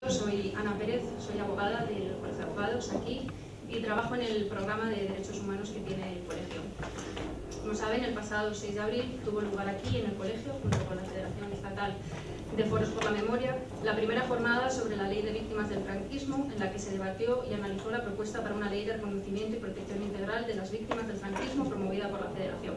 Soy Ana Pérez, soy abogada del Colegio de Abogados aquí y trabajo en el programa de Derechos Humanos que tiene el colegio. Como saben, el pasado 6 de abril tuvo lugar aquí en el colegio, junto con la Federación Estatal de Foros por la Memoria, la primera jornada sobre la Ley de Víctimas del Franquismo, en la que se debatió y analizó la propuesta para una ley de reconocimiento y protección integral de las víctimas del franquismo promovida por la Federación.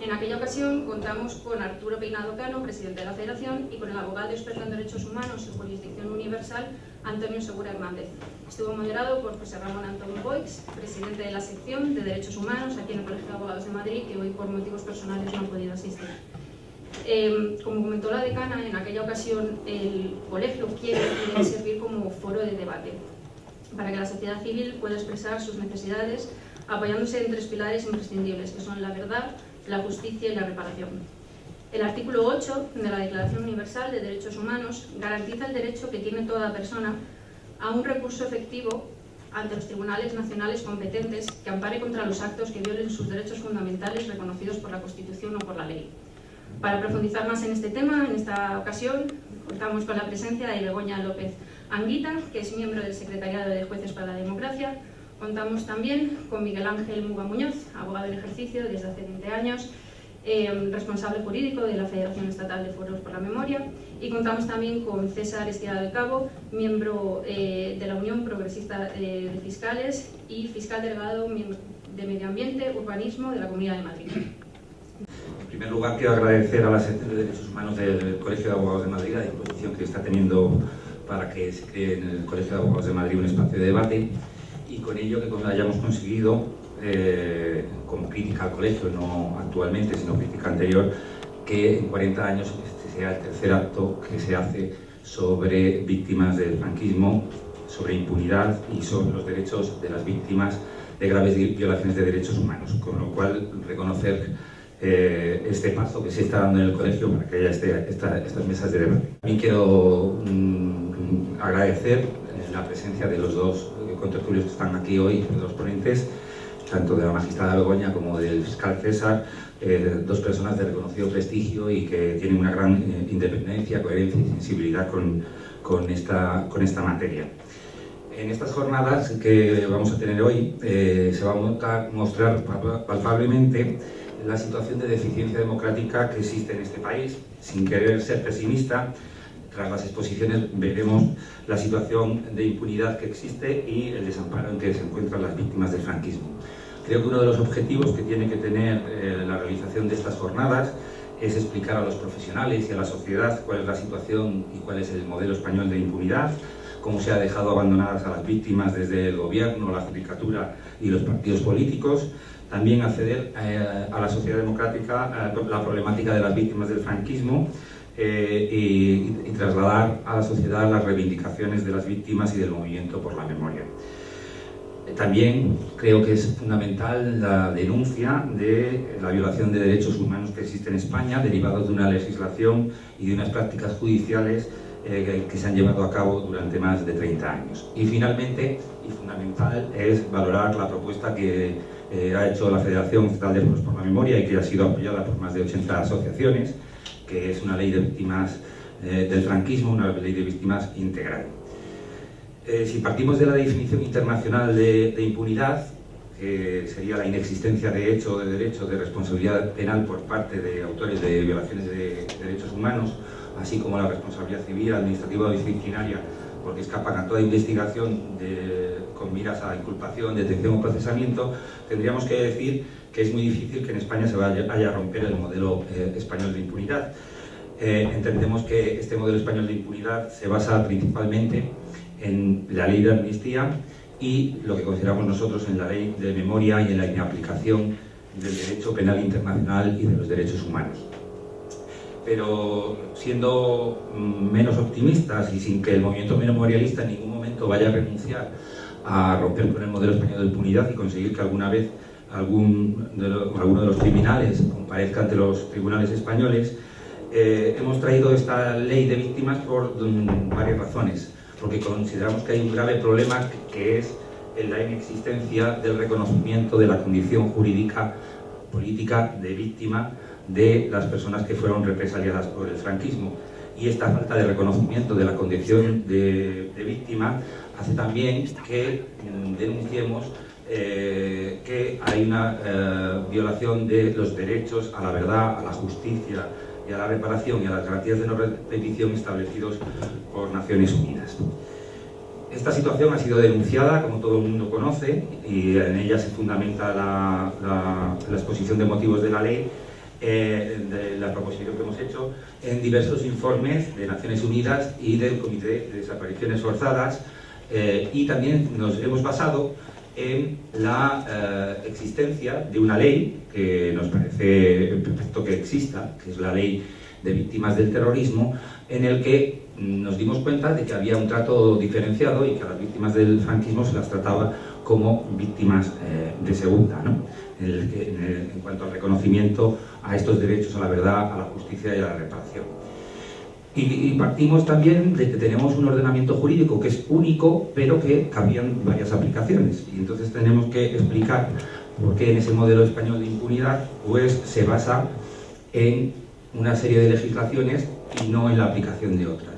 En aquella ocasión contamos con Arturo Peinado Cano, presidente de la Federación, y con el abogado experto en Derechos Humanos y Jurisdicción Universal, Antonio Segura Hernández. Estuvo moderado por José Ramón Antón Boix, presidente de la sección de Derechos Humanos aquí en el Colegio de Abogados de Madrid, que hoy por motivos personales no ha podido asistir. Como comentó la decana, en aquella ocasión el colegio quiere servir como foro de debate para que la sociedad civil pueda expresar sus necesidades apoyándose en 3 pilares imprescindibles, que son la verdad, la justicia y la reparación. El artículo 8 de la Declaración Universal de Derechos Humanos garantiza el derecho que tiene toda persona a un recurso efectivo ante los tribunales nacionales competentes que ampare contra los actos que violen sus derechos fundamentales reconocidos por la Constitución o por la ley. Para profundizar más en este tema, en esta ocasión contamos con la presencia de Begoña López Anguita, que es miembro del Secretariado de Jueces para la Democracia. Contamos también con Miguel Ángel Muga Muñoz, abogado en ejercicio desde hace 20 años, responsable jurídico de la Federación Estatal de Foros por la Memoria, y contamos también con César Estirado de Cabo, miembro de la Unión Progresista de Fiscales y fiscal delegado de Medio Ambiente, Urbanismo de la Comunidad de Madrid. En primer lugar, quiero agradecer a la sección de Derechos Humanos del Colegio de Abogados de Madrid la disposición que está teniendo para que se cree en el Colegio de Abogados de Madrid un espacio de debate, y con ello que hayamos conseguido, como crítica al colegio, no actualmente, sino crítica anterior, que en 40 años este sea el tercer acto que se hace sobre víctimas del franquismo, sobre impunidad y sobre los derechos de las víctimas de graves violaciones de derechos humanos, con lo cual reconocer este paso que se está dando en el colegio para que haya estas mesas de debate. También quiero agradecer la presencia de los 2 contertulios que están aquí hoy, los ponentes, tanto de la magistrada Begoña como del fiscal César, 2 personas de reconocido prestigio y que tienen una gran independencia, coherencia y sensibilidad con esta materia. En estas jornadas que vamos a tener hoy se va a mostrar palpablemente la situación de deficiencia democrática que existe en este país. Sin querer ser pesimista, tras las exposiciones veremos la situación de impunidad que existe y el desamparo en que se encuentran las víctimas del franquismo. Creo que uno de los objetivos que tiene que tener la realización de estas jornadas es explicar a los profesionales y a la sociedad cuál es la situación y cuál es el modelo español de impunidad, cómo se ha dejado abandonadas a las víctimas desde el gobierno, la judicatura y los partidos políticos. También acceder a la sociedad democrática la problemática de las víctimas del franquismo y trasladar a la sociedad las reivindicaciones de las víctimas y del movimiento por la memoria. También creo que es fundamental la denuncia de la violación de derechos humanos que existe en España, derivados de una legislación y de unas prácticas judiciales que se han llevado a cabo durante más de 30 años. Y finalmente, y fundamental, es valorar la propuesta que ha hecho la Federación Estatal de Foros por la Memoria y que ha sido apoyada por más de 80 asociaciones, que es una ley de víctimas del franquismo, una ley de víctimas integral. Si partimos de la definición internacional de impunidad, que sería la inexistencia de hecho o de derecho de responsabilidad penal por parte de autores de violaciones de derechos humanos, así como la responsabilidad civil, administrativa o disciplinaria, porque escapan a toda investigación con miras a inculpación, detención o procesamiento, tendríamos que decir que es muy difícil que en España se vaya a romper el modelo español de impunidad. Entendemos que este modelo español de impunidad se basa principalmente en la ley de amnistía y lo que consideramos nosotros en la ley de memoria y en la inaplicación del derecho penal internacional y de los derechos humanos. Pero siendo menos optimistas y sin que el movimiento memorialista en ningún momento vaya a renunciar a romper con el modelo español de impunidad y conseguir que alguna vez alguno de los criminales comparezca ante los tribunales españoles, hemos traído esta ley de víctimas por varias razones. Porque consideramos que hay un grave problema que es la inexistencia del reconocimiento de la condición jurídica política de víctima de las personas que fueron represaliadas por el franquismo. y esta falta de reconocimiento de la condición de víctima hace también que denunciemos que hay una violación de los derechos a la verdad, a la justicia y a la reparación y a las garantías de no repetición establecidos por Naciones Unidas. Esta situación ha sido denunciada, como todo el mundo conoce, y en ella se fundamenta la exposición de motivos de la ley, de la proposición que hemos hecho, en diversos informes de Naciones Unidas y del Comité de Desapariciones Forzadas, y también nos hemos basado en la existencia de una ley que nos parece perfecto que exista, que es la Ley de Víctimas del Terrorismo, en el que nos dimos cuenta de que había un trato diferenciado y que a las víctimas del franquismo se las trataba como víctimas de segunda, ¿no? En cuanto al reconocimiento a estos derechos a la verdad, a la justicia y a la reparación. Y partimos también de que tenemos un ordenamiento jurídico que es único, pero que cabían varias aplicaciones. Y entonces tenemos que explicar por qué en ese modelo español de impunidad pues se basa en una serie de legislaciones y no en la aplicación de otras.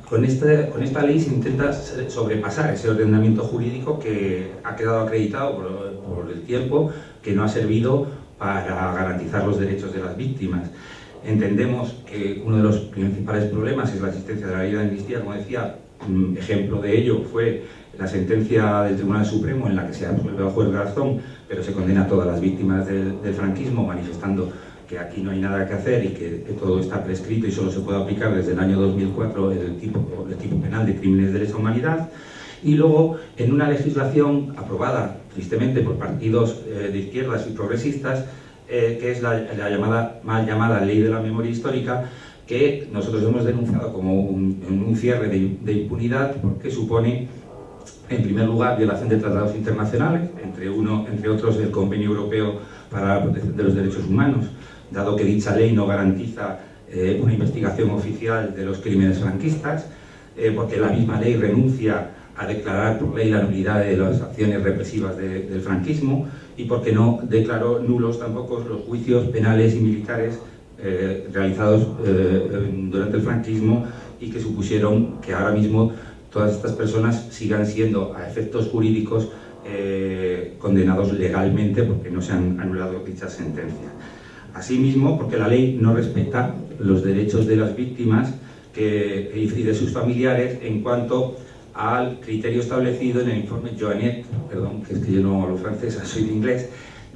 Con esta ley se intenta sobrepasar ese ordenamiento jurídico que ha quedado acreditado por el tiempo, que no ha servido para garantizar los derechos de las víctimas. Entendemos que uno de los principales problemas es la existencia de la ley de amnistía, como decía. Ejemplo de ello fue la sentencia del Tribunal Supremo en la que se absuelve al juez Garzón, pero se condena a todas las víctimas del franquismo, manifestando que aquí no hay nada que hacer y que todo está prescrito y solo se puede aplicar desde el año 2004 el tipo penal de crímenes de lesa humanidad. Y luego, en una legislación aprobada, tristemente, por partidos de izquierdas y progresistas, que es la mal llamada Ley de la Memoria Histórica, que nosotros hemos denunciado como un cierre de impunidad, porque supone, en primer lugar, violación de tratados internacionales, entre otros el Convenio Europeo para la Protección de los Derechos Humanos, dado que dicha ley no garantiza una investigación oficial de los crímenes franquistas, porque la misma ley renuncia a declarar por ley la nulidad de las acciones represivas del franquismo, y porque no declaró nulos tampoco los juicios penales y militares realizados durante el franquismo, y que supusieron que ahora mismo todas estas personas sigan siendo, a efectos jurídicos, condenados legalmente, porque no se han anulado dichas sentencias. Asimismo, porque la ley no respeta los derechos de las víctimas y de sus familiares en cuanto al criterio establecido en el informe Joinet, perdón, que es que yo no hablo francés, soy de inglés,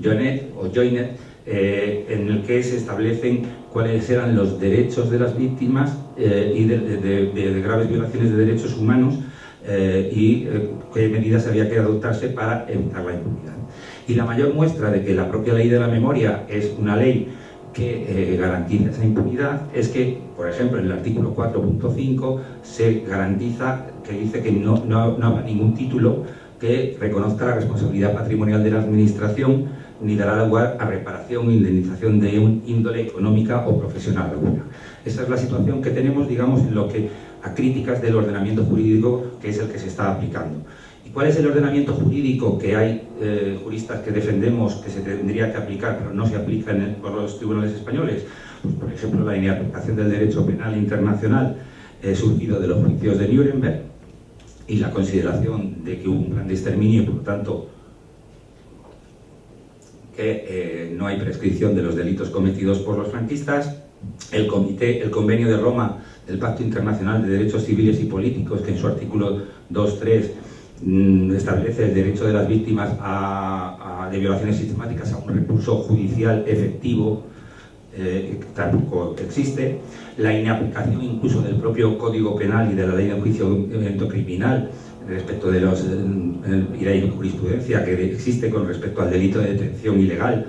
Joinet, en el que se establecen cuáles eran los derechos de las víctimas y de graves violaciones de derechos humanos, y qué medidas había que adoptarse para evitar la impunidad. Y la mayor muestra de que la propia Ley de la Memoria es una ley que garantiza esa impunidad es que, por ejemplo, en el artículo 4.5 se garantiza, que dice que no habrá ningún título que reconozca la responsabilidad patrimonial de la Administración, ni dará lugar a reparación o indemnización de un índole económica o profesional alguna. Esa es la situación que tenemos, digamos, en lo que a críticas del ordenamiento jurídico, que es el que se está aplicando. ¿Y cuál es el ordenamiento jurídico que hay juristas que defendemos que se tendría que aplicar, pero no se aplica por los tribunales españoles? Pues, por ejemplo, la inaplicación del derecho penal internacional surgido de los juicios de Nuremberg, y la consideración de que hubo un plan de exterminio y, por lo tanto, que no hay prescripción de los delitos cometidos por los franquistas. El Convenio de Roma del Pacto Internacional de Derechos Civiles y Políticos, que en su artículo 2.3 establece el derecho de las víctimas de violaciones sistemáticas a un recurso judicial efectivo, tampoco existe. La inaplicación incluso del propio Código Penal y de la Ley de Enjuiciamiento Criminal respecto de y la jurisprudencia que existe con respecto al delito de detención ilegal,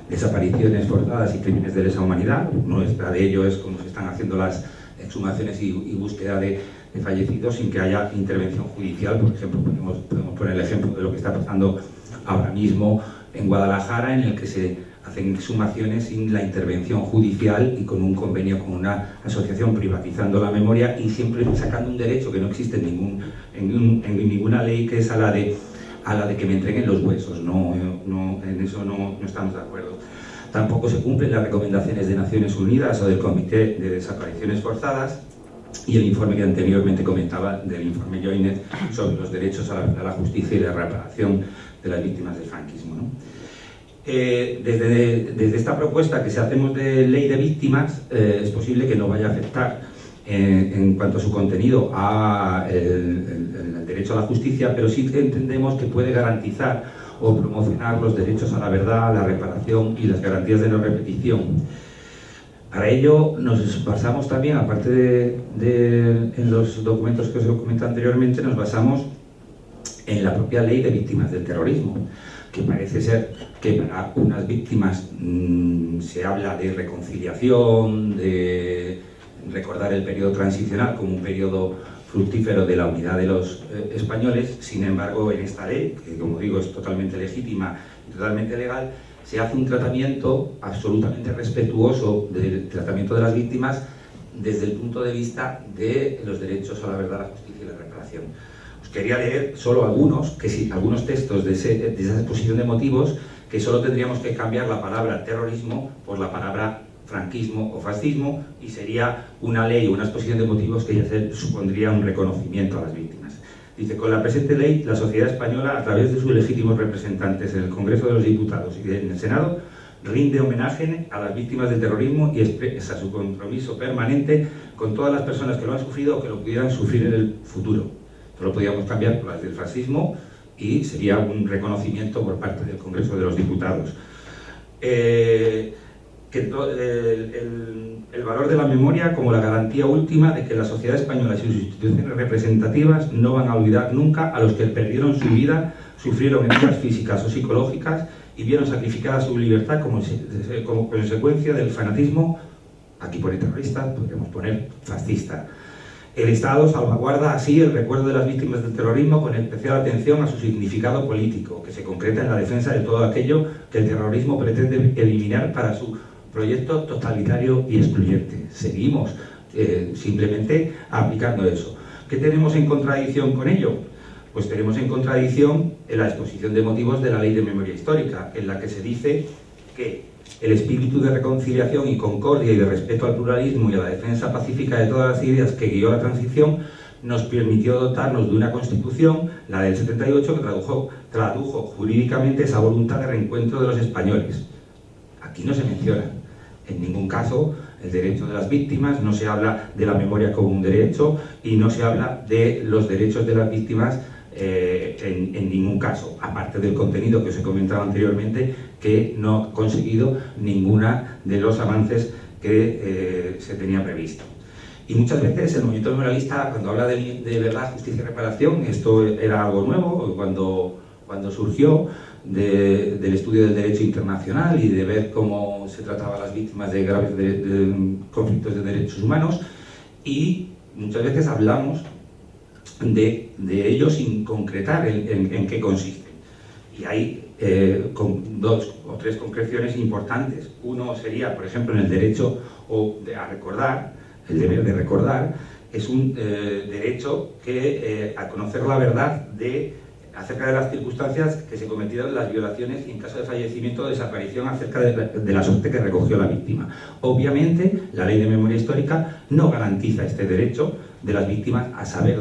desapariciones forzadas y crímenes de lesa humanidad. Muestra de ello es cómo se están haciendo las exhumaciones y búsqueda de fallecidos sin que haya intervención judicial. Por ejemplo, podemos poner el ejemplo de lo que está pasando ahora mismo en Guadalajara, en el que se hacen exhumaciones sin la intervención judicial y con un convenio con una asociación privatizando la memoria y siempre sacando un derecho que no existe en ninguna ley, que es a la de que me entreguen los huesos. En eso no estamos de acuerdo. Tampoco se cumplen las recomendaciones de Naciones Unidas o del Comité de Desapariciones Forzadas y el informe que anteriormente comentaba del informe Joinet sobre los derechos a la justicia y la reparación de las víctimas del franquismo, ¿no? Desde esta propuesta que se hacemos de ley de víctimas, es posible que no vaya a afectar en cuanto a su contenido el derecho a la justicia, pero sí que entendemos que puede garantizar o promocionar los derechos a la verdad, a la reparación y las garantías de no repetición. Para ello nos basamos también, aparte en los documentos que os he comentado anteriormente, nos basamos en la propia ley de víctimas del terrorismo, que parece ser que para unas víctimas se habla de reconciliación, de recordar el periodo transicional como un periodo fructífero de la unidad de los españoles. Sin embargo, en esta ley, que como digo es totalmente legítima y totalmente legal, se hace un tratamiento absolutamente respetuoso del tratamiento de las víctimas desde el punto de vista de los derechos a la verdad, la justicia y la reparación. Os quería leer solo algunos textos de esa exposición de motivos, que solo tendríamos que cambiar la palabra terrorismo por la palabra franquismo o fascismo, y sería una ley o una exposición de motivos que ya supondría un reconocimiento a las víctimas. Dice: con la presente ley, la sociedad española, a través de sus legítimos representantes en el Congreso de los Diputados y en el Senado, rinde homenaje a las víctimas del terrorismo y expresa su compromiso permanente con todas las personas que lo han sufrido o que lo pudieran sufrir en el futuro. Esto lo podríamos cambiar por las del fascismo y sería un reconocimiento por parte del Congreso de los Diputados. El valor de la memoria como la garantía última de que la sociedad española y sus instituciones representativas no van a olvidar nunca a los que perdieron su vida, sufrieron heridas físicas o psicológicas y vieron sacrificada su libertad como consecuencia del fanatismo, aquí pone terrorista, podríamos poner fascista. El Estado salvaguarda así el recuerdo de las víctimas del terrorismo con especial atención a su significado político, que se concreta en la defensa de todo aquello que el terrorismo pretende eliminar para su proyecto totalitario y excluyente. Seguimos simplemente aplicando eso. ¿Qué tenemos en contradicción con ello? Pues tenemos en contradicción en la exposición de motivos de la Ley de Memoria Histórica, en la que se dice que el espíritu de reconciliación y concordia y de respeto al pluralismo y a la defensa pacífica de todas las ideas que guió la transición nos permitió dotarnos de una Constitución, la del 78, que tradujo jurídicamente esa voluntad de reencuentro de los españoles. Aquí no se menciona en ningún caso el derecho de las víctimas, no se habla de la memoria como un derecho y no se habla de los derechos de las víctimas en ningún caso, aparte del contenido que os he comentado anteriormente, que no ha conseguido ninguna de los avances que se tenía previsto. Y muchas veces el movimiento memorialista, cuando habla de verdad, justicia y reparación, esto era algo nuevo cuando surgió del estudio del derecho internacional y de ver cómo se trataba a las víctimas de graves conflictos de derechos humanos, y muchas veces hablamos de ello sin concretar en qué consisten. Y hay dos o tres concreciones importantes. Uno sería, por ejemplo, en el derecho a recordar, el deber de recordar, es un derecho que a conocer la verdad acerca de las circunstancias que se cometieron las violaciones y, en caso de fallecimiento o desaparición, acerca de la suerte que recogió la víctima. Obviamente, la Ley de Memoria Histórica no garantiza este derecho de las víctimas a saber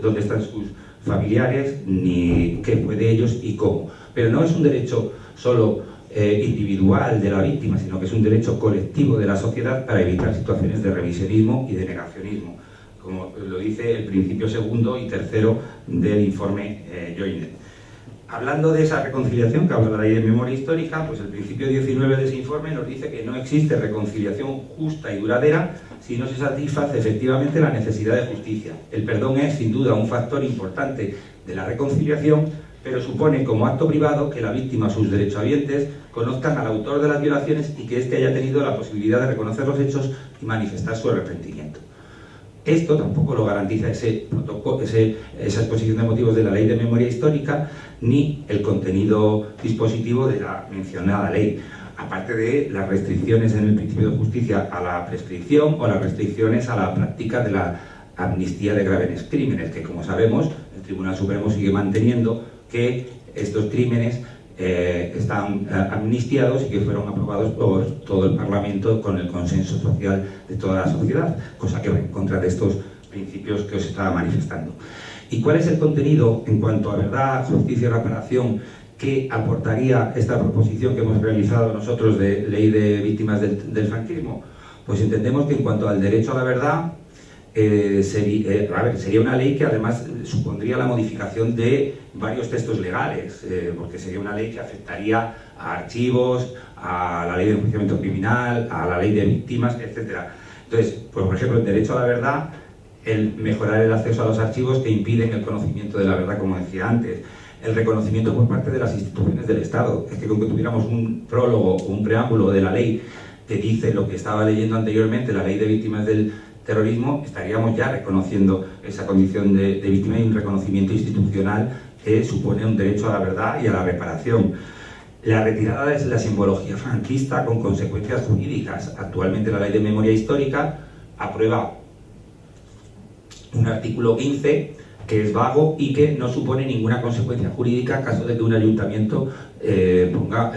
dónde están sus familiares, ni qué fue de ellos y cómo. Pero no es un derecho solo individual de la víctima, sino que es un derecho colectivo de la sociedad para evitar situaciones de revisionismo y de negacionismo, como lo dice el principio segundo y tercero del informe Joinet. Hablando de esa reconciliación que habla la Ley de Memoria Histórica, pues el principio 19 de ese informe nos dice que no existe reconciliación justa y duradera si no se satisface efectivamente la necesidad de justicia. El perdón es, sin duda, un factor importante de la reconciliación, pero supone como acto privado que la víctima o sus derechohabientes conozcan al autor de las violaciones y que éste haya tenido la posibilidad de reconocer los hechos y manifestar su arrepentimiento. Esto tampoco lo garantiza esa exposición de motivos de la Ley de Memoria Histórica, ni el contenido dispositivo de la mencionada ley, aparte de las restricciones en el principio de justicia a la prescripción o las restricciones a la práctica de la amnistía de graves crímenes, que, como sabemos, el Tribunal Supremo sigue manteniendo que estos crímenes están amnistiados y que fueron aprobados por todo el Parlamento con el consenso social de toda la sociedad, cosa que va en contra de estos principios que os estaba manifestando. ¿Y cuál es el contenido en cuanto a verdad, justicia y reparación que aportaría esta proposición que hemos realizado nosotros de ley de víctimas del franquismo? Pues entendemos que en cuanto al derecho a la verdad, sería una ley que además supondría la modificación de varios textos legales, porque sería una ley que afectaría a archivos, a la ley de enjuiciamiento criminal, a la ley de víctimas, etc. Entonces, pues, por ejemplo, el derecho a la verdad, el mejorar el acceso a los archivos que impiden el conocimiento de la verdad, como decía antes, el reconocimiento por parte de las instituciones del Estado. Es que con que tuviéramos un prólogo o un preámbulo de la ley que dice lo que estaba leyendo anteriormente, la ley de víctimas del terrorismo, estaríamos ya reconociendo esa condición de víctima y un reconocimiento institucional que supone un derecho a la verdad y a la reparación. La retirada de la simbología franquista con consecuencias jurídicas. Actualmente la Ley de Memoria Histórica aprueba un artículo 15 que es vago y que no supone ninguna consecuencia jurídica en caso de que un ayuntamiento ponga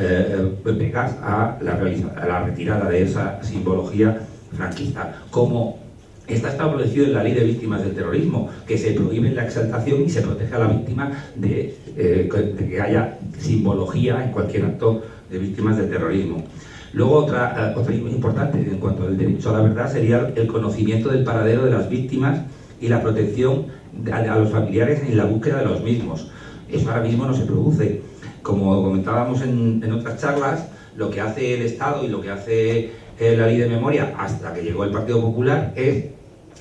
pegas a la retirada de esa simbología franquista. Como está establecido en la Ley de Víctimas del Terrorismo, que se prohíbe la exaltación y se protege a la víctima de que haya simbología en cualquier acto de víctimas del terrorismo. Luego, otra importante en cuanto al derecho a la verdad sería el conocimiento del paradero de las víctimas y la protección a los familiares en la búsqueda de los mismos. Eso ahora mismo no se produce. Como comentábamos en otras charlas, lo que hace el Estado y lo que hace la Ley de Memoria hasta que llegó el Partido Popular es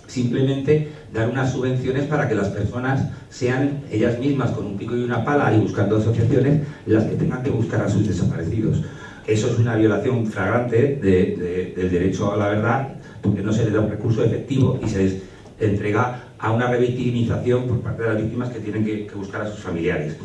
simplemente dar unas subvenciones para que las personas sean ellas mismas con un pico y una pala y buscando asociaciones las que tengan que buscar a sus desaparecidos. Eso es una violación flagrante del derecho a la verdad, porque no se le da un recurso efectivo y se les entrega a una revictimización por parte de las víctimas que tienen que buscar a sus familiares.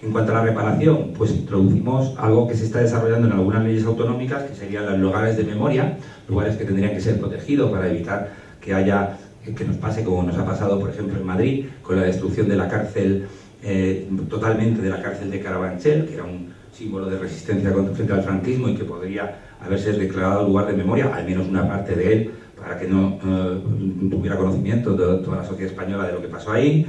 En cuanto a la reparación, pues introducimos algo que se está desarrollando en algunas leyes autonómicas, que serían los lugares de memoria, lugares que tendrían que ser protegidos para evitar que nos pase como nos ha pasado, por ejemplo, en Madrid, con la destrucción de la cárcel, totalmente de la cárcel de Carabanchel, que era un símbolo de resistencia frente al franquismo y que podría haberse declarado lugar de memoria, al menos una parte de él, para que no tuviera conocimiento de toda la sociedad española de lo que pasó ahí.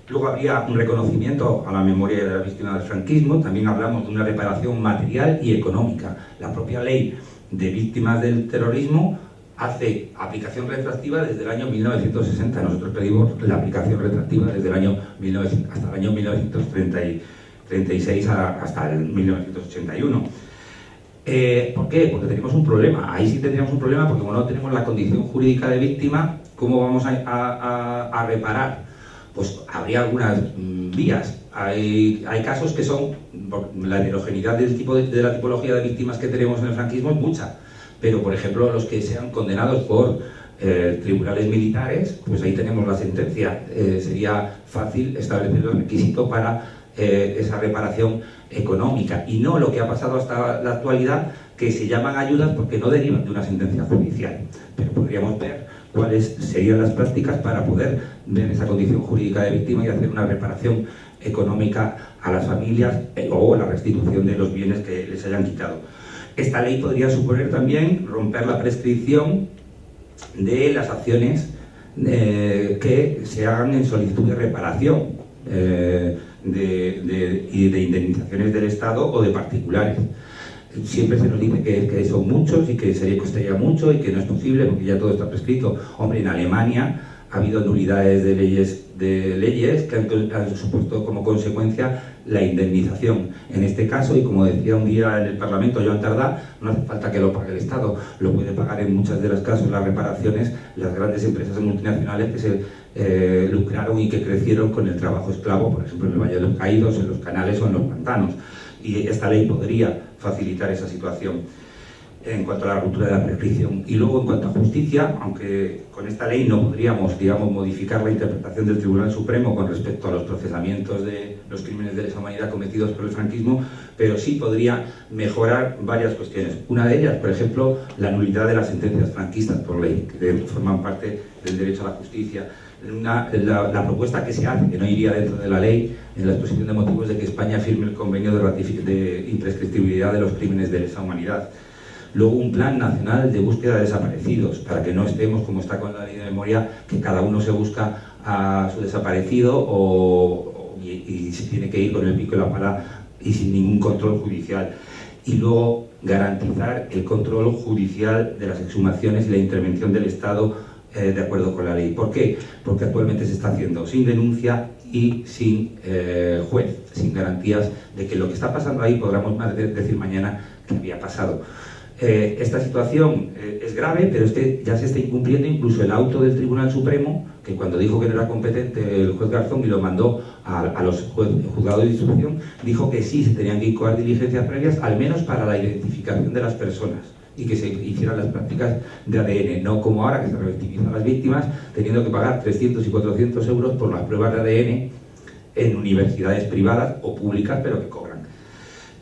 Luego habría un reconocimiento a la memoria de la víctima del franquismo. También hablamos de una reparación material y económica. La propia ley de víctimas del terrorismo hace aplicación retroactiva desde el año 1960. Nosotros pedimos la aplicación retroactiva desde el año 1900 hasta el año 1936 hasta el 1981. ¿Por qué? Porque tenemos un problema. Ahí sí tendríamos un problema porque como no tenemos la condición jurídica de víctima, ¿cómo vamos a reparar? Pues habría algunas vías. Hay casos que son, la heterogeneidad del tipo de la tipología de víctimas que tenemos en el franquismo es mucha, pero por ejemplo los que sean condenados por tribunales militares, pues ahí tenemos la sentencia. Sería fácil establecer el requisito para esa reparación económica y no lo que ha pasado hasta la actualidad, que se llaman ayudas porque no derivan de una sentencia judicial. Pero podríamos ver cuáles serían las prácticas para poder ver esa condición jurídica de víctima y hacer una reparación económica a las familias o la restitución de los bienes que les hayan quitado. Esta ley podría suponer también romper la prescripción de las acciones que se hagan en solicitud de reparación y de indemnizaciones del Estado o de particulares. Siempre se nos dice que son muchos y que se costaría mucho y que no es posible porque ya todo está prescrito. Hombre, en Alemania ha habido nulidades de leyes que han supuesto como consecuencia la indemnización. En este caso, y como decía un día en el Parlamento Joan Tardá, no hace falta que lo pague el Estado, lo puede pagar en muchos de los casos las reparaciones las grandes empresas multinacionales que se lucraron y que crecieron con el trabajo esclavo, por ejemplo en el Valle de los Caídos, en los canales o en los pantanos. Y esta ley podría facilitar esa situación en cuanto a la ruptura de la prescripción. Y luego, en cuanto a justicia, aunque con esta ley no podríamos, digamos, modificar la interpretación del Tribunal Supremo con respecto a los procesamientos de los crímenes de lesa humanidad cometidos por el franquismo, pero sí podría mejorar varias cuestiones. Una de ellas, por ejemplo, la nulidad de las sentencias franquistas por ley, que forman parte del derecho a la justicia. La propuesta que se hace, que no iría dentro de la ley, en la exposición de motivos de que España firme el convenio de imprescriptibilidad de los crímenes de lesa humanidad. Luego un plan nacional de búsqueda de desaparecidos, para que no estemos como está con la ley de memoria, que cada uno se busca a su desaparecido y se tiene que ir con el pico y la pala y sin ningún control judicial. Y luego garantizar el control judicial de las exhumaciones y la intervención del Estado de acuerdo con la ley. ¿Por qué? Porque actualmente se está haciendo sin denuncia y sin juez, sin garantías de que lo que está pasando ahí podamos decir mañana que había pasado. Esta situación es grave, pero es que ya se está incumpliendo incluso el auto del Tribunal Supremo, que cuando dijo que no era competente el juez Garzón y lo mandó a los juzgados de instrucción, dijo que sí se tenían que incoar diligencias previas, al menos para la identificación de las personas, y que se hicieran las prácticas de ADN, no como ahora que se revictimizan a las víctimas teniendo que pagar 300 y 400 euros por las pruebas de ADN en universidades privadas o públicas, pero que cobran.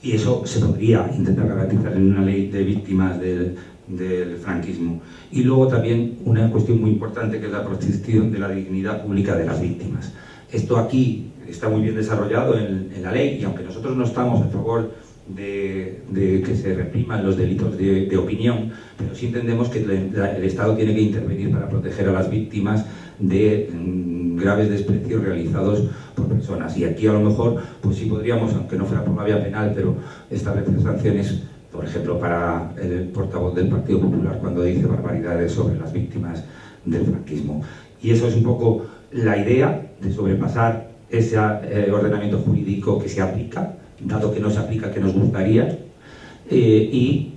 Y eso se podría intentar garantizar en una ley de víctimas del franquismo. Y luego también una cuestión muy importante, que es la protección de la dignidad pública de las víctimas. Esto aquí está muy bien desarrollado en la ley, y aunque nosotros no estamos a favor de que se repriman los delitos de opinión, pero sí entendemos que el Estado tiene que intervenir para proteger a las víctimas de graves desprecios realizados por personas. Y aquí a lo mejor, pues sí podríamos, aunque no fuera por la vía penal, pero establecer sanciones, por ejemplo, para el portavoz del Partido Popular cuando dice barbaridades sobre las víctimas del franquismo. Y eso es un poco la idea de sobrepasar ese ordenamiento jurídico que se aplica, dado que no se aplica, que nos gustaría, y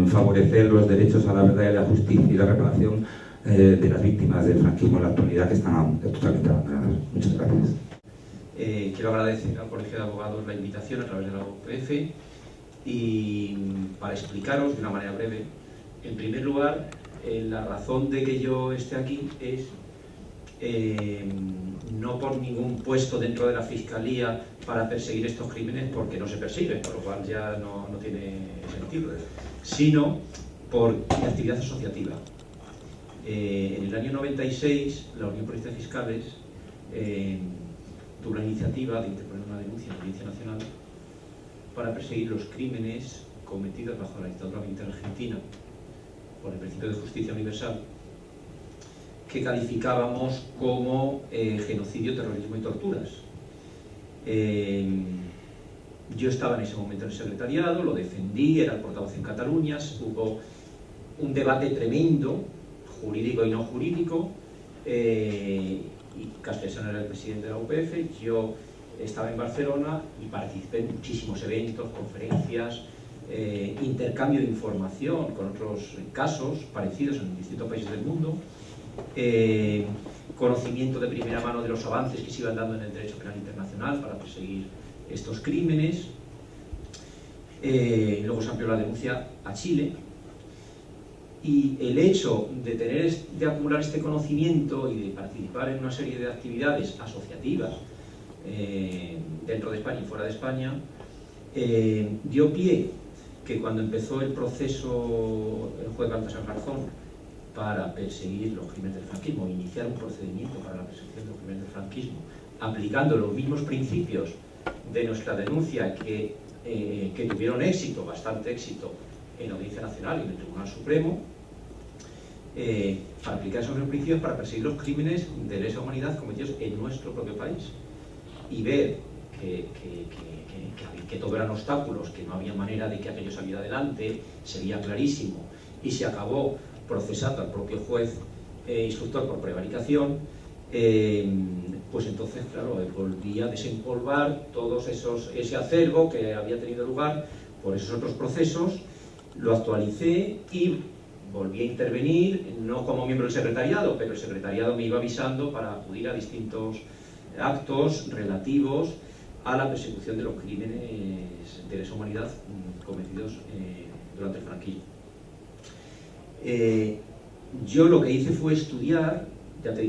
favorecer los derechos a la verdad y la justicia y la reparación de las víctimas del franquismo en la actualidad, que están totalmente abandonadas. Muchas gracias. Quiero agradecer al Colegio de Abogados la invitación a través de la UPF, y para explicaros de una manera breve, en primer lugar, la razón de que yo esté aquí es no por ningún puesto dentro de la Fiscalía para perseguir estos crímenes, porque no se persiguen, por lo cual ya no tiene sentido, sino por mi actividad asociativa. En el año 96, la Unión Política de Fiscales tuvo la iniciativa de interponer una denuncia en la Audiencia Nacional para perseguir los crímenes cometidos bajo la dictadura militar argentina por el principio de justicia universal, que calificábamos como genocidio, terrorismo y torturas. Yo estaba en ese momento en el secretariado, lo defendí, era el portavoz en Cataluña, hubo un debate tremendo, jurídico y no jurídico, y Castellón era el presidente de la UPF, yo estaba en Barcelona y participé en muchísimos eventos, conferencias, intercambio de información con otros casos parecidos en distintos países del mundo, conocimiento de primera mano de los avances que se iban dando en el derecho penal internacional para perseguir estos crímenes. Luego se amplió la denuncia a Chile, y el hecho de acumular este conocimiento y de participar en una serie de actividades asociativas dentro de España y fuera de España dio pie que cuando empezó el proceso el juez Baltasar Garzón para perseguir los crímenes del franquismo, iniciar un procedimiento para la persecución de los crímenes del franquismo, aplicando los mismos principios de nuestra denuncia que tuvieron éxito, bastante éxito, en la Audiencia Nacional y en el Tribunal Supremo, para aplicar esos mismos principios para perseguir los crímenes de lesa humanidad cometidos en nuestro propio país, y ver que todo eran obstáculos, que no había manera de que aquello saliera adelante, se veía clarísimo, y se acabó procesando al propio juez instructor por prevaricación, pues entonces, claro, volví a desempolvar ese acervo que había tenido lugar por esos otros procesos, lo actualicé y volví a intervenir, no como miembro del secretariado, pero el secretariado me iba avisando para acudir a distintos actos relativos a la persecución de los crímenes de lesa humanidad cometidos durante el franquismo. Yo lo que hice fue estudiar,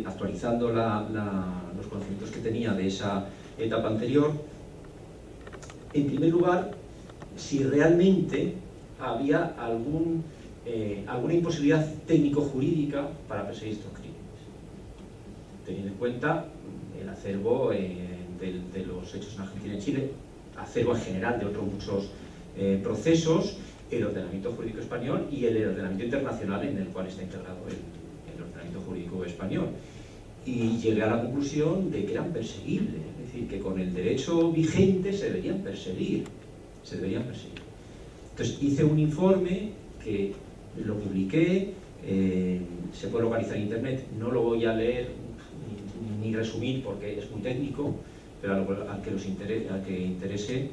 actualizando los conocimientos que tenía de esa etapa anterior, en primer lugar, si realmente había alguna imposibilidad técnico-jurídica para perseguir estos crímenes. teniendo en cuenta el acervo de los hechos en Argentina y Chile, acervo en general de otros muchos procesos, el ordenamiento jurídico español y el ordenamiento internacional en el cual está integrado el ordenamiento jurídico español. Y llegué a la conclusión de que eran perseguibles, es decir, que con el derecho vigente se deberían perseguir. Entonces hice un informe que lo publiqué, se puede localizar en internet, no lo voy a leer ni resumir porque es muy técnico, pero al que interese,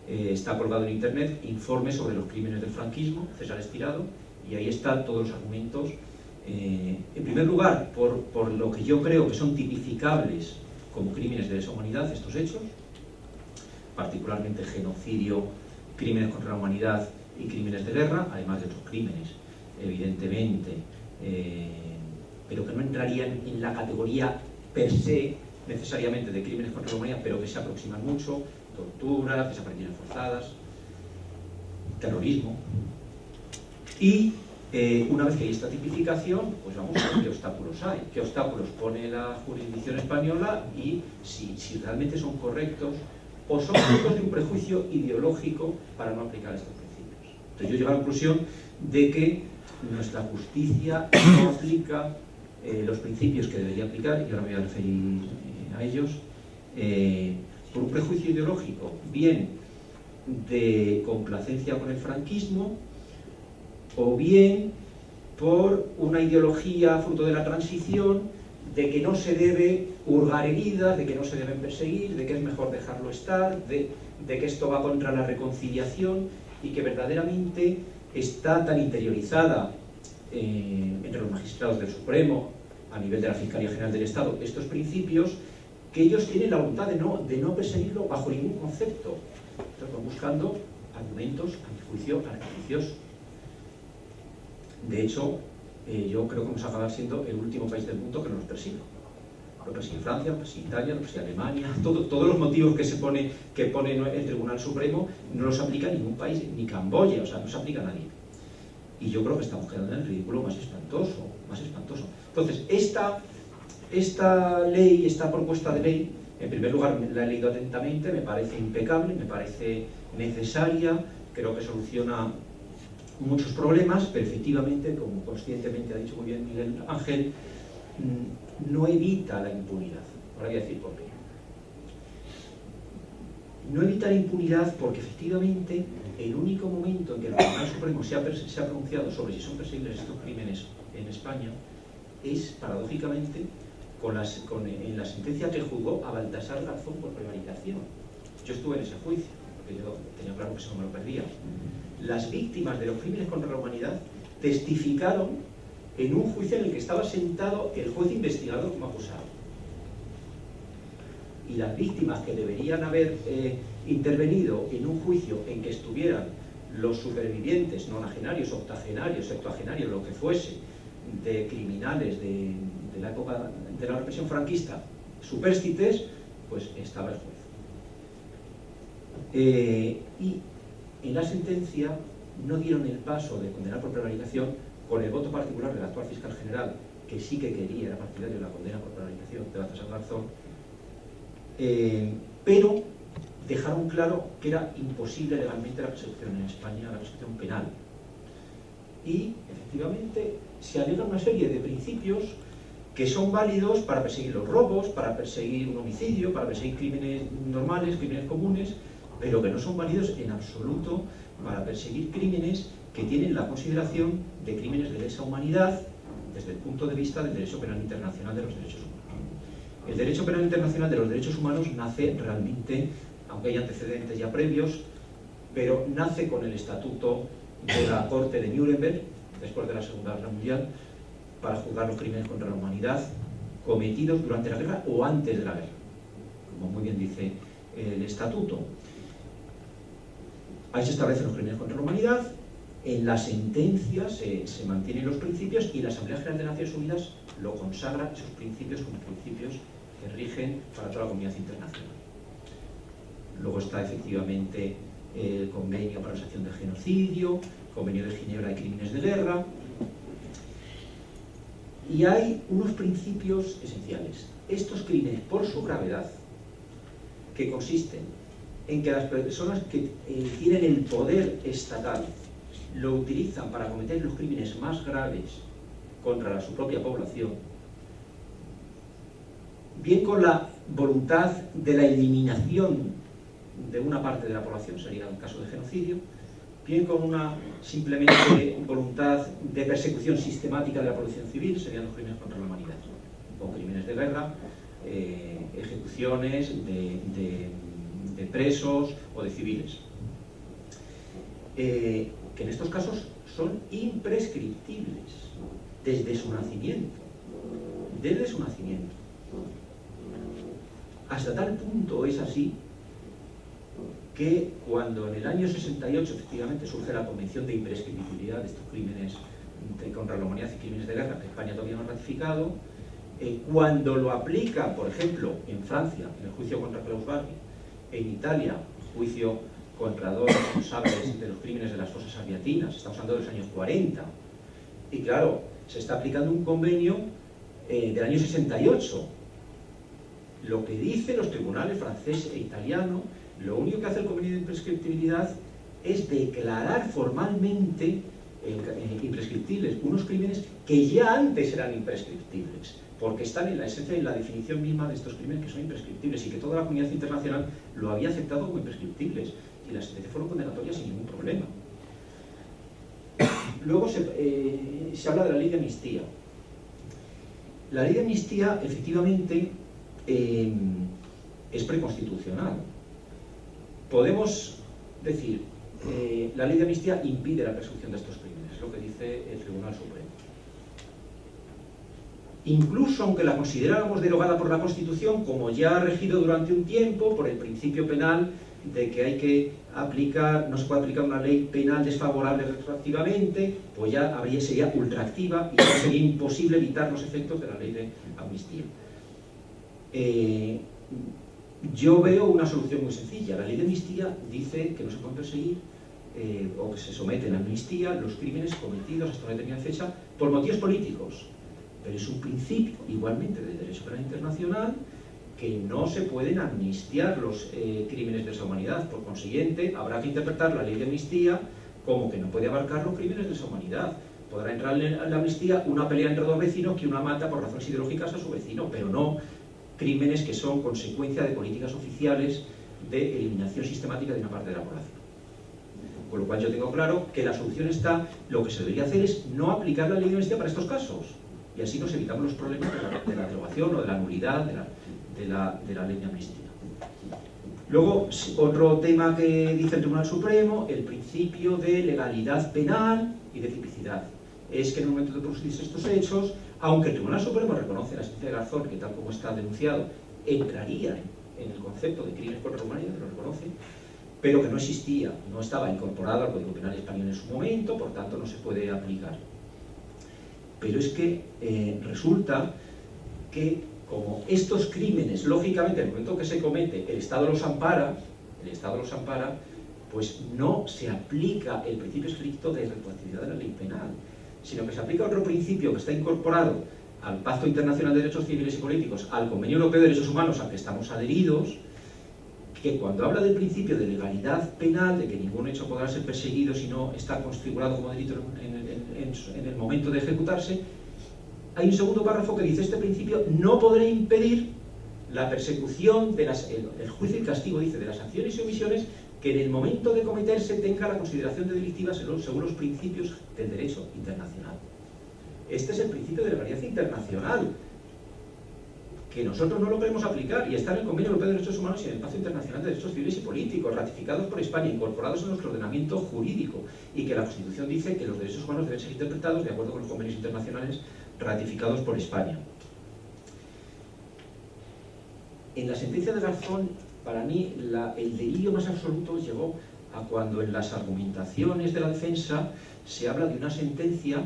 está colgado en internet, informe sobre los crímenes del franquismo, César Estirado, y ahí están todos los argumentos. En primer lugar, por lo que yo creo que son tipificables como crímenes de lesa humanidad estos hechos, particularmente genocidio, crímenes contra la humanidad y crímenes de guerra, además de otros crímenes, evidentemente, pero que no entrarían en la categoría per se necesariamente de crímenes contra la humanidad, pero que se aproximan mucho: torturas, desapariciones forzadas, terrorismo. Y una vez que hay esta tipificación, pues vamos a ver qué obstáculos hay, qué obstáculos pone la jurisdicción española y si realmente son correctos o son frutos de un prejuicio ideológico para no aplicar estos principios. Entonces yo llego a la conclusión de que nuestra justicia no aplica los principios que debería aplicar, y ahora me voy a referir a ellos, por un prejuicio ideológico, bien de complacencia con el franquismo, o bien por una ideología fruto de la transición de que no se debe hurgar heridas, de que no se deben perseguir, de que es mejor dejarlo estar, de que esto va contra la reconciliación, y que verdaderamente está tan interiorizada entre los magistrados del Supremo, a nivel de la Fiscalía General del Estado, estos principios, que ellos tienen la voluntad de no perseguirlo bajo ningún concepto. Entonces van buscando argumentos, a mi juicio, artificiosos. De hecho, yo creo que vamos a acabar siendo el último país del mundo que no los persigue. Lo persigue Francia, lo persigue Italia, lo persigue Alemania. Todos los motivos que pone el Tribunal Supremo no los aplica ningún país, ni Camboya, o sea, no se aplica a nadie. Y yo creo que estamos quedando en el ridículo más espantoso. Entonces, esta ley, esta propuesta de ley, en primer lugar la he leído atentamente, me parece impecable, me parece necesaria, creo que soluciona muchos problemas, pero efectivamente, como conscientemente ha dicho muy bien Miguel Ángel, no evita la impunidad. Ahora voy a decir por qué. No evita la impunidad porque efectivamente el único momento en que el Tribunal Supremo se ha pronunciado sobre si son perseguibles estos crímenes en España es, paradójicamente, en la sentencia que juzgó a Baltasar Garzón por prevaricación. Yo estuve en ese juicio, porque yo tenía claro que eso no me lo perdía. Las víctimas de los crímenes contra la humanidad testificaron en un juicio en el que estaba sentado el juez investigador como acusado. Y las víctimas que deberían haber intervenido en un juicio en que estuvieran los supervivientes, nonagenarios, octogenarios, septuagenarios, lo que fuese, de criminales de la época de la represión franquista, supérstites, pues estaba el juez. Y en la sentencia no dieron el paso de condenar por prevaricación con el voto particular del actual fiscal general, que sí que quería, era partidario de la condena por prevaricación de Baltasar Garzón, pero dejaron claro que era imposible legalmente la persecución en España, la persecución penal. Y efectivamente se alega una serie de principios que son válidos para perseguir los robos, para perseguir un homicidio, para perseguir crímenes normales, crímenes comunes, pero que no son válidos en absoluto para perseguir crímenes que tienen la consideración de crímenes de lesa humanidad desde el punto de vista del derecho penal internacional de los derechos humanos. El derecho penal internacional de los derechos humanos nace realmente, aunque hay antecedentes ya previos, pero nace con el estatuto de la Corte de Nuremberg, después de la Segunda Guerra Mundial, para juzgar los crímenes contra la humanidad cometidos durante la guerra o antes de la guerra, como muy bien dice el estatuto. Ahí se establecen los crímenes contra la humanidad, en la sentencia se mantienen los principios y la Asamblea General de Naciones Unidas lo consagra, esos principios, como principios que rigen para toda la comunidad internacional. Luego está efectivamente el convenio para la sanción del genocidio, convenio de Ginebra de crímenes de guerra. Y hay unos principios esenciales. Estos crímenes, por su gravedad, que consisten en que las personas que tienen el poder estatal lo utilizan para cometer los crímenes más graves contra su propia población, bien con la voluntad de la eliminación de una parte de la población, sería un caso de genocidio, bien con una simplemente voluntad de persecución sistemática de la población civil, serían los crímenes contra la humanidad, o crímenes de guerra, ejecuciones de presos o de civiles, que en estos casos son imprescriptibles desde su nacimiento, hasta tal punto es así que cuando en el año 68 efectivamente surge la Convención de Imprescriptibilidad de estos crímenes contra la humanidad y crímenes de guerra, que España todavía no ha ratificado, cuando lo aplica, por ejemplo, en Francia, en el juicio contra Klaus Barbie, en Italia, juicio contra dos responsables de los crímenes de las fosas ardiatinas, estamos hablando de los años 40, y claro, se está aplicando un convenio del año 68. Lo que dicen los tribunales francés e italiano, lo único que hace el convenio de imprescriptibilidad es declarar formalmente imprescriptibles unos crímenes que ya antes eran imprescriptibles, porque están en la esencia y en la definición misma de estos crímenes que son imprescriptibles y que toda la comunidad internacional lo había aceptado como imprescriptibles y las sentencias fueron condenatorias sin ningún problema. Luego se habla de la ley de amnistía. La ley de amnistía efectivamente es preconstitucional. Podemos decir, la ley de amnistía impide la persecución de estos crímenes, es lo que dice el Tribunal Supremo. Incluso aunque la consideráramos derogada por la Constitución, como ya ha regido durante un tiempo por el principio penal de que hay que aplicar, no se puede aplicar una ley penal desfavorable retroactivamente, pues ya sería ultraactiva y sería imposible evitar los efectos de la ley de amnistía. Yo veo una solución muy sencilla. La ley de amnistía dice que no se pueden perseguir o que se someten a amnistía los crímenes cometidos hasta una determinada fecha por motivos políticos. Pero es un principio, igualmente, del derecho penal internacional, que no se pueden amnistiar los crímenes de lesa humanidad. Por consiguiente, habrá que interpretar la ley de amnistía como que no puede abarcar los crímenes de lesa humanidad. Podrá entrar en la amnistía una pelea entre dos vecinos que una mata por razones ideológicas a su vecino, pero no crímenes que son consecuencia de políticas oficiales de eliminación sistemática de una parte de la población. Con lo cual yo tengo claro que la solución está, lo que se debería hacer es no aplicar la ley de amnistía para estos casos, y así nos evitamos los problemas de la derogación o de la nulidad de la ley de amnistía. Luego, otro tema que dice el Tribunal Supremo, el principio de legalidad penal y de tipicidad. Es que en el momento de producirse estos hechos, aunque el Tribunal Supremo reconoce la sentencia de Garzón, que tal como está denunciado, entraría en el concepto de crímenes contra la humanidad, que lo reconoce, pero que no existía, no estaba incorporado al Código Penal español en su momento, por tanto no se puede aplicar. Pero es que resulta que como estos crímenes, lógicamente, en el momento que se comete, el Estado los ampara, pues no se aplica el principio estricto de retroactividad de la ley penal, sino que se aplica otro principio que está incorporado al Pacto Internacional de Derechos Civiles y Políticos, al Convenio Europeo de Derechos Humanos al que estamos adheridos, que cuando habla del principio de legalidad penal, de que ningún hecho podrá ser perseguido si no está configurado como delito en el momento de ejecutarse, hay un segundo párrafo que dice: este principio no podrá impedir la persecución de el juicio y castigo, dice, de las acciones y omisiones que en el momento de cometerse tenga la consideración de delictivas según los principios del derecho internacional. Este es el principio de legalidad internacional, que nosotros no lo queremos aplicar, y está en el Convenio Europeo de Derechos Humanos y en el Pacto Internacional de Derechos Civiles y Políticos, ratificados por España, incorporados en nuestro ordenamiento jurídico, y que la Constitución dice que los derechos humanos deben ser interpretados de acuerdo con los convenios internacionales ratificados por España. En la sentencia de Garzón, para mí, el delirio más absoluto llegó a cuando en las argumentaciones de la defensa se habla de una sentencia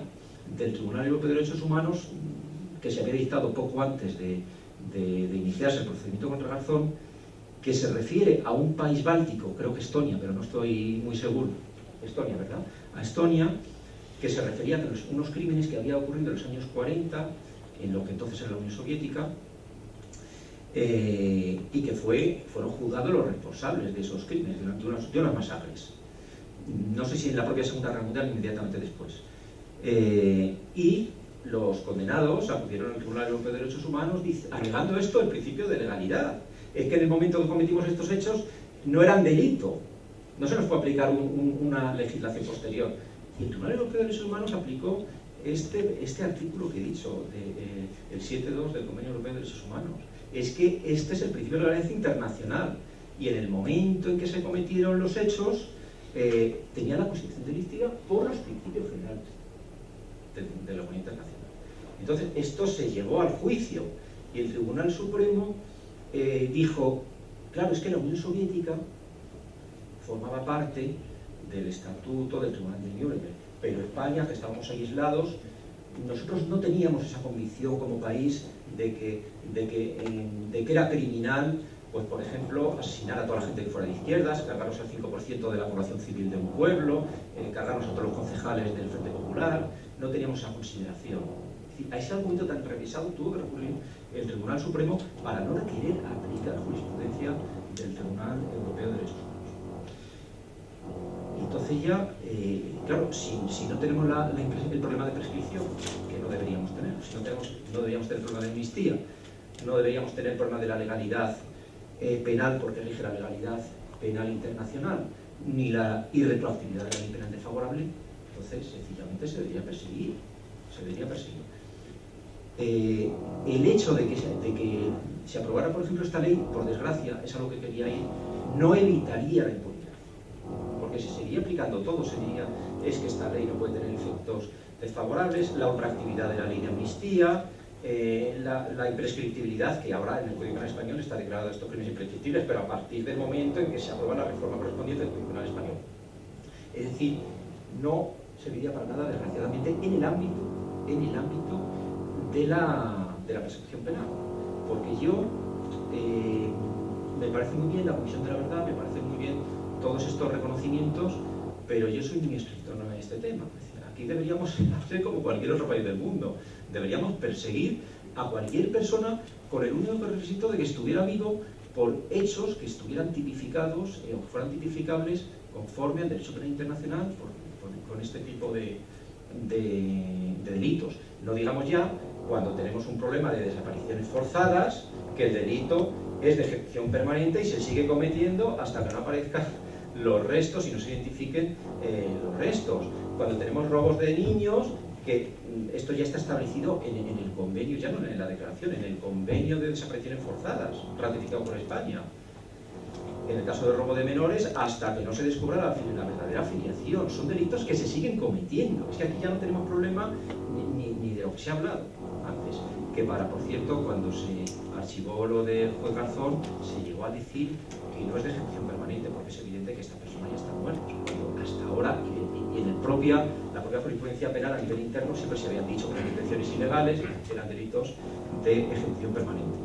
del Tribunal Europeo de Derechos Humanos que se había dictado poco antes de iniciarse el procedimiento contra Garzón, que se refiere a un país báltico, creo que Estonia, pero no estoy muy seguro, Estonia, ¿verdad? A Estonia, que se refería a unos crímenes que había ocurrido en los años 40 en lo que entonces era la Unión Soviética, y que fueron juzgados los responsables de esos crímenes, de unas masacres. No sé si en la propia Segunda Guerra Mundial, inmediatamente después. Y los condenados acudieron al Tribunal Europeo de Derechos Humanos alegando esto, el principio de legalidad. Es que en el momento que cometimos estos hechos no eran delito, no se nos puede aplicar una legislación posterior. Y el Tribunal Europeo de Derechos Humanos aplicó este artículo que he dicho, el 7.2 del Convenio Europeo de Derechos Humanos. Es que este es el principio de la legalidad internacional, y en el momento en que se cometieron los hechos tenía la constitución delictiva por los principios generales de la Unión Internacional. Entonces esto se llevó al juicio y el Tribunal Supremo dijo, claro, es que la Unión Soviética formaba parte del estatuto del Tribunal de Nuremberg, pero España, que estábamos aislados, nosotros no teníamos esa convicción como país de que era criminal, pues por ejemplo, asesinar a toda la gente que fuera de izquierdas, cargarnos al 5% de la población civil de un pueblo, cargarnos a todos los concejales del Frente Popular. No teníamos esa consideración. Es decir, a ese argumento tan revisado tuvo que recurrir el Tribunal Supremo para no querer aplicar jurisprudencia del Tribunal Europeo de Derechos Humanos. Entonces ya, claro, si no tenemos el problema de prescripción, que no deberíamos tener, no deberíamos tener el problema de amnistía, no deberíamos tener el problema de la legalidad penal, porque rige la legalidad penal internacional, ni la irretroactividad de la ley penal desfavorable, entonces sencillamente se debería perseguir. El hecho de que se aprobara, por ejemplo, esta ley, por desgracia, es a lo que quería ir, no evitaría la impunidad, porque si seguía aplicando todo, es que esta ley no puede tener efectos desfavorables, la otra actividad de la ley de amnistía, la imprescriptibilidad, que ahora en el Código Penal español está declarado estos crímenes imprescriptibles, pero a partir del momento en que se aprueba la reforma correspondiente del Código Penal español. Es decir, no serviría para nada, desgraciadamente, en el ámbito de la persecución penal. Porque me parece muy bien la Comisión de la Verdad, me parece muy bien todos estos reconocimientos, pero yo soy muy estricto en este tema. Es decir, aquí deberíamos hacer como cualquier otro país del mundo. Deberíamos perseguir a cualquier persona con el único requisito de que estuviera vivo por hechos que estuvieran tipificados o fueran tipificables conforme al derecho penal internacional con este tipo de delitos. No digamos ya cuando tenemos un problema de desapariciones forzadas, que el delito es de ejecución permanente y se sigue cometiendo hasta que no aparezcan los restos y no se identifiquen los restos. Cuando tenemos robos de niños, que esto ya está establecido en el convenio, ya no en la declaración, en el convenio de desapariciones forzadas, ratificado por España. En el caso de robo de menores, hasta que no se descubra la verdadera filiación. Son delitos que se siguen cometiendo. Es que aquí ya no tenemos problema ni de lo que se ha hablado antes. Que por cierto, cuando se archivó lo del juez Garzón, se llegó a decir que no es de ejecución permanente, porque es evidente que esta persona ya está muerta. Cuando hasta ahora, y en la propia jurisprudencia penal a nivel interno, siempre se habían dicho que las detenciones ilegales eran delitos de ejecución permanente.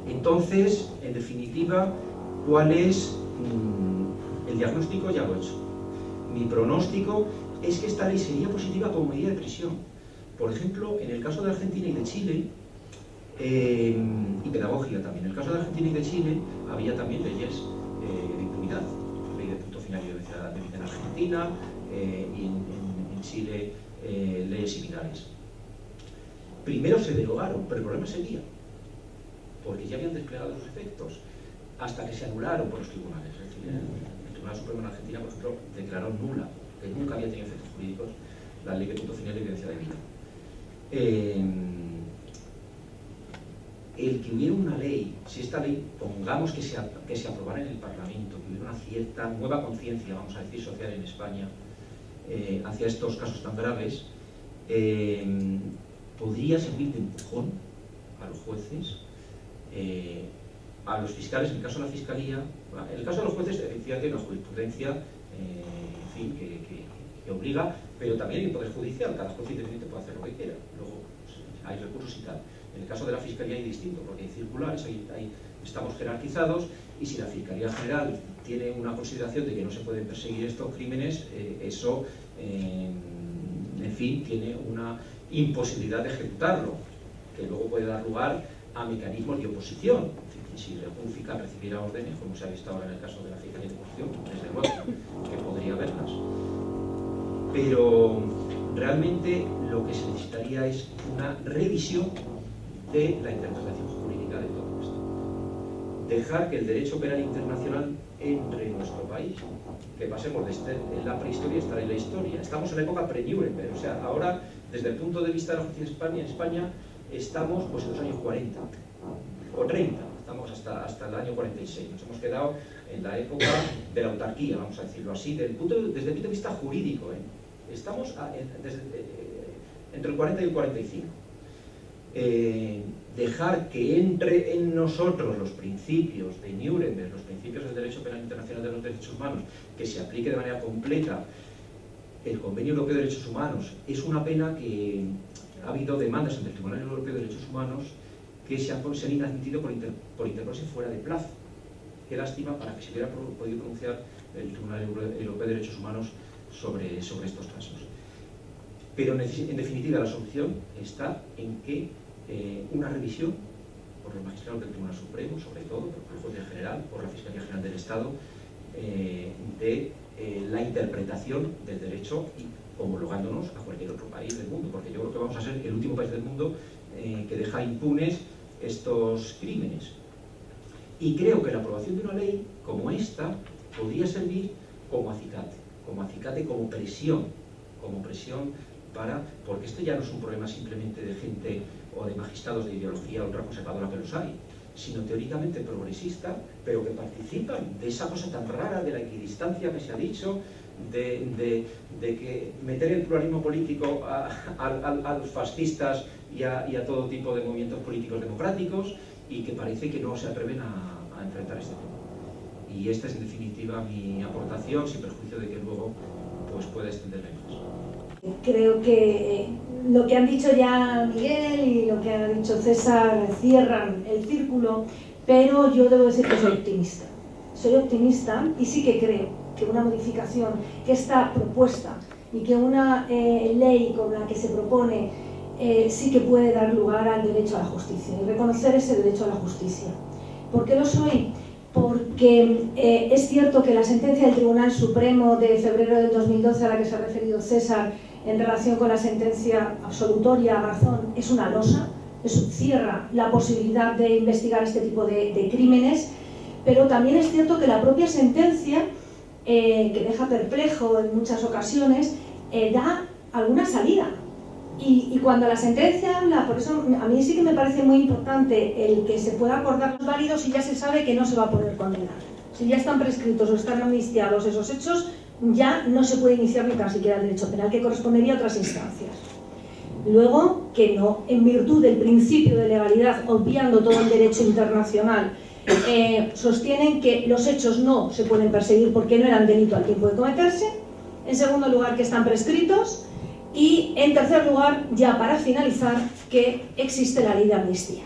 Entonces, en definitiva, ¿cuál es el diagnóstico? Ya lo he hecho. Mi pronóstico es que esta ley sería positiva como medida de prisión. Por ejemplo, en el caso de Argentina y de Chile, y pedagógica también. En el caso de Argentina y de Chile había también leyes de impunidad, ley de punto final y de vida en Argentina, y en Chile leyes similares. Primero se derogaron, pero el problema seguía, porque ya habían desplegado sus efectos, hasta que se anularon por los tribunales. Es decir, el Tribunal Supremo en Argentina, por ejemplo, declaró nula, que nunca había tenido efectos jurídicos, la ley de punto final y evidencia de vida. El que hubiera una ley, si esta ley, pongamos que se aprobara en el Parlamento, que hubiera una cierta nueva conciencia, vamos a decir, social en España, hacia estos casos tan graves, podría servir de empujón a los jueces, a los fiscales. En el caso de la Fiscalía, en el caso de los jueces, efectivamente hay una jurisprudencia en fin, que obliga, pero también el Poder Judicial, cada juez independiente puede hacer lo que quiera, luego pues, hay recursos y tal. En el caso de la Fiscalía hay distinto, porque hay circulares, estamos jerarquizados, y si la Fiscalía General tiene una consideración de que no se pueden perseguir estos crímenes, eso, en fin, tiene imposibilidad de ejecutarlo, que luego puede dar lugar a mecanismos de oposición. Si un FICA recibiera órdenes, como se ha visto ahora en el caso de la Fiscalía de Oposición, desde luego que podría haberlas. Pero realmente lo que se necesitaría es una revisión de la interpretación jurídica de todo esto. Dejar que el derecho penal internacional entre en nuestro país, que pasemos de en la prehistoria a estar en la historia. Estamos en la época pre-Nuremberg, o sea, ahora, desde el punto de vista de la justicia en España, estamos pues, en los años 40 o 30, estamos hasta el año 46. Nos hemos quedado en la época de la autarquía, vamos a decirlo así, desde el punto de vista jurídico. Estamos entre el 40 y el 45. Dejar que entre en nosotros los principios de Nuremberg, los principios del derecho penal internacional de los derechos humanos, que se aplique de manera completa el Convenio Europeo de Derechos Humanos. Es una pena que ha habido demandas ante el Tribunal Europeo de Derechos Humanos que se han inadmitido por interponerse fuera de plazo. Qué lástima para que se hubiera podido pronunciar el Tribunal Europeo de Derechos Humanos sobre estos casos. Pero en definitiva la solución está en que una revisión por los magistrados del Tribunal Supremo, sobre todo por el juez general, por la Fiscalía General del Estado, de la interpretación del derecho y homologándonos a cualquier otro país del mundo, porque yo creo que vamos a ser el último país del mundo que deja impunes estos crímenes. Y creo que la aprobación de una ley como esta podría servir como acicate, como presión porque esto ya no es un problema simplemente de gente o de magistrados de ideología ultraconservadora, que los hay, sino teóricamente progresista, pero que participan de esa cosa tan rara de la equidistancia que se ha dicho, de que meter el pluralismo político a los fascistas y a todo tipo de movimientos políticos democráticos, y que parece que no se atreven a enfrentar este tema. Y esta es en definitiva mi aportación, sin perjuicio de que luego pues, pueda extenderme más. Creo que lo que han dicho ya Miguel y lo que ha dicho César cierran el círculo, pero yo debo decir que soy optimista. Soy optimista y sí que creo que una modificación que está propuesta y que una ley con la que se propone sí que puede dar lugar al derecho a la justicia y reconocer ese derecho a la justicia. ¿Por qué lo soy? Porque es cierto que la sentencia del Tribunal Supremo de febrero del 2012 a la que se ha referido César en relación con la sentencia absolutoria a razón es una losa, cierra la posibilidad de investigar este tipo de crímenes, pero también es cierto que la propia sentencia, que deja perplejo en muchas ocasiones, da alguna salida. Y cuando la sentencia habla, por eso a mí sí que me parece muy importante el que se pueda acordar los válidos si ya se sabe que no se va a poder condenar. Si ya están prescritos o están amnistiados esos hechos, ya no se puede iniciar ni tan siquiera el derecho penal, que correspondería a otras instancias. Luego, que no, en virtud del principio de legalidad, obviando todo el derecho internacional, sostienen que los hechos no se pueden perseguir porque no eran delito al tiempo de cometerse. En segundo lugar, que están prescritos. Y en tercer lugar, ya para finalizar, que existe la ley de amnistía.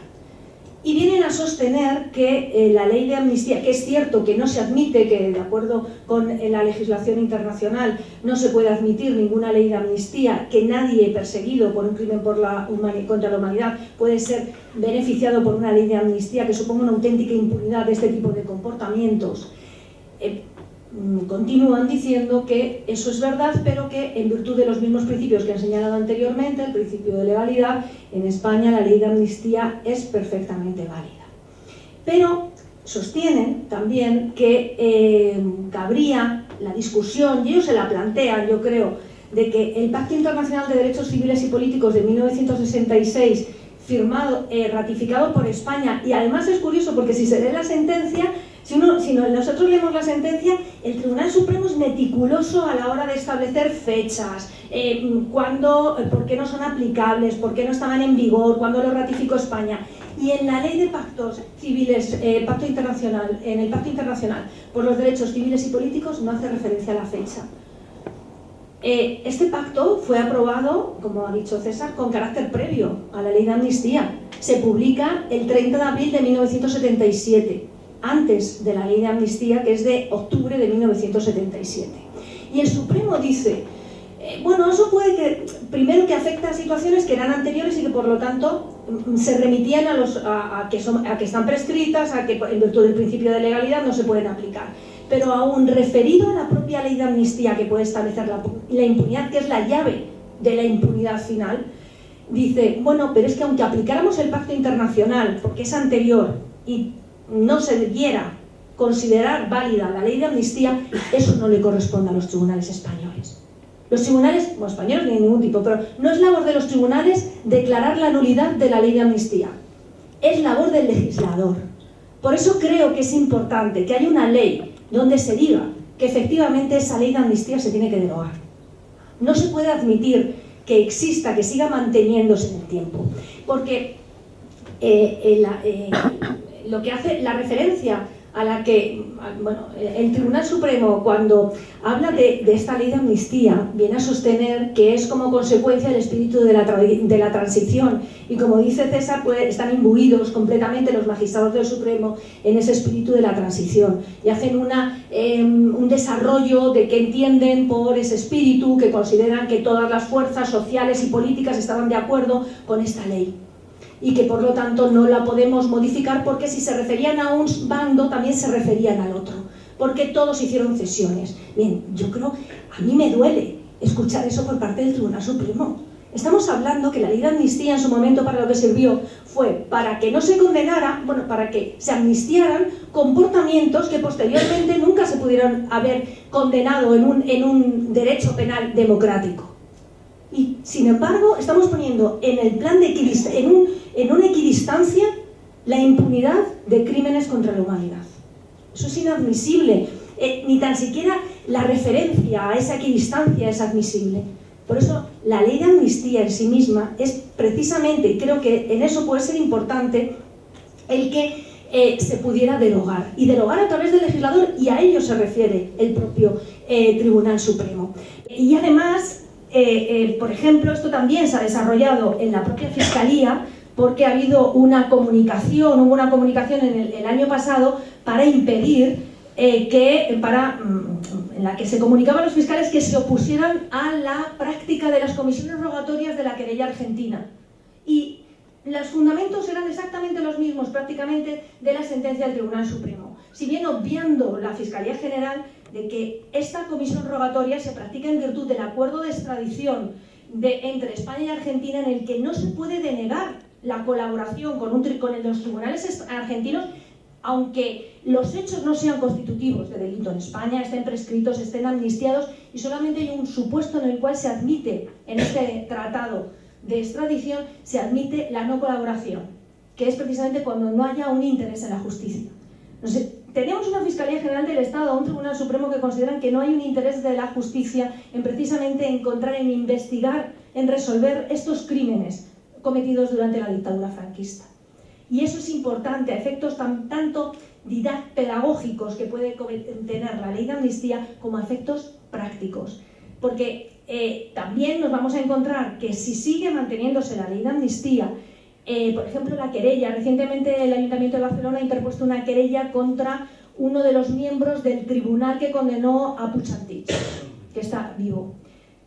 Y vienen a sostener que la ley de amnistía, que es cierto que no se admite, que de acuerdo con la legislación internacional no se puede admitir ninguna ley de amnistía, que nadie perseguido por un crimen contra la humanidad puede ser beneficiado por una ley de amnistía que suponga una auténtica impunidad de este tipo de comportamientos. Continúan diciendo que eso es verdad, pero que en virtud de los mismos principios que han señalado anteriormente, el principio de legalidad, en España la ley de amnistía es perfectamente válida. Pero sostienen también que cabría la discusión, y ellos se la plantean, yo creo, de que el Pacto Internacional de Derechos Civiles y Políticos de 1966, ratificado por España, y además es curioso porque si se lee la sentencia, si nosotros leemos la sentencia, el Tribunal Supremo es meticuloso a la hora de establecer fechas, por qué no son aplicables, por qué no estaban en vigor, cuándo lo ratificó España. Y en la ley de pactos civiles, en el Pacto Internacional por los Derechos Civiles y Políticos no hace referencia a la fecha. Este pacto fue aprobado, como ha dicho César, con carácter previo a la ley de amnistía. Se publica el 30 de abril de 1977. Antes de la ley de amnistía, que es de octubre de 1977. Y el Supremo dice, Bueno, eso puede que, primero, que afecta a situaciones que eran anteriores y que por lo tanto se remitían a que están prescritas, a que en virtud del principio de legalidad no se pueden aplicar. Pero aún referido a la propia ley de amnistía que puede establecer la impunidad, que es la llave de la impunidad final, dice, bueno, pero es que aunque aplicáramos el pacto internacional, porque es anterior y no se debiera considerar válida la ley de amnistía, eso no le corresponde a los tribunales españoles. Los tribunales, bueno, españoles ni de ningún tipo, pero no es labor de los tribunales declarar la nulidad de la ley de amnistía. Es labor del legislador. Por eso creo que es importante que haya una ley donde se diga que efectivamente esa ley de amnistía se tiene que derogar. No se puede admitir que exista, que siga manteniéndose en el tiempo, porque lo que hace la referencia a la que, bueno, el Tribunal Supremo, cuando habla de esta ley de amnistía, viene a sostener que es como consecuencia del espíritu de la transición, y como dice César, pues están imbuidos completamente los magistrados del Supremo en ese espíritu de la transición, y hacen un desarrollo de qué entienden por ese espíritu, que consideran que todas las fuerzas sociales y políticas estaban de acuerdo con esta ley, y que por lo tanto no la podemos modificar, porque si se referían a un bando también se referían al otro, porque todos hicieron cesiones. Bien, yo creo, a mí me duele escuchar eso por parte del Tribunal Supremo. Estamos hablando que la ley de amnistía en su momento para lo que sirvió fue para que no se condenara, bueno, para que se amnistiaran comportamientos que posteriormente nunca se pudieron haber condenado en un derecho penal democrático. Y, sin embargo, estamos poniendo en el plan de en una equidistancia la impunidad de crímenes contra la humanidad. Eso es inadmisible. Ni tan siquiera la referencia a esa equidistancia es admisible. Por eso, la ley de amnistía en sí misma es precisamente, y creo que en eso puede ser importante, el que se pudiera derogar. Y derogar a través del legislador, y a ello se refiere el propio Tribunal Supremo. Y además, por ejemplo, esto también se ha desarrollado en la propia Fiscalía, porque ha habido hubo una comunicación en el año pasado para impedir en la que se comunicaba a los fiscales que se opusieran a la práctica de las comisiones rogatorias de la querella argentina. Y los fundamentos eran exactamente los mismos, prácticamente, de la sentencia del Tribunal Supremo. Si bien obviando la Fiscalía General de que esta comisión rogatoria se practica en virtud del acuerdo de extradición entre España y Argentina, en el que no se puede denegar la colaboración con los tribunales argentinos, aunque los hechos no sean constitutivos de delito en España, estén prescritos, estén amnistiados, y solamente hay un supuesto en el cual se admite, en este tratado de extradición, se admite la no colaboración, que es precisamente cuando no haya un interés en la justicia. Entonces, tenemos una Fiscalía General del Estado, un Tribunal Supremo que consideran que no hay un interés de la justicia en precisamente encontrar, en investigar, en resolver estos crímenes cometidos durante la dictadura franquista. Y eso es importante a efectos tanto pedagógicos que puede tener la ley de amnistía, como a efectos prácticos. Porque también nos vamos a encontrar que si sigue manteniéndose la ley de amnistía, por ejemplo, la querella, recientemente el Ayuntamiento de Barcelona ha interpuesto una querella contra uno de los miembros del tribunal que condenó a Puigdemont, que está vivo.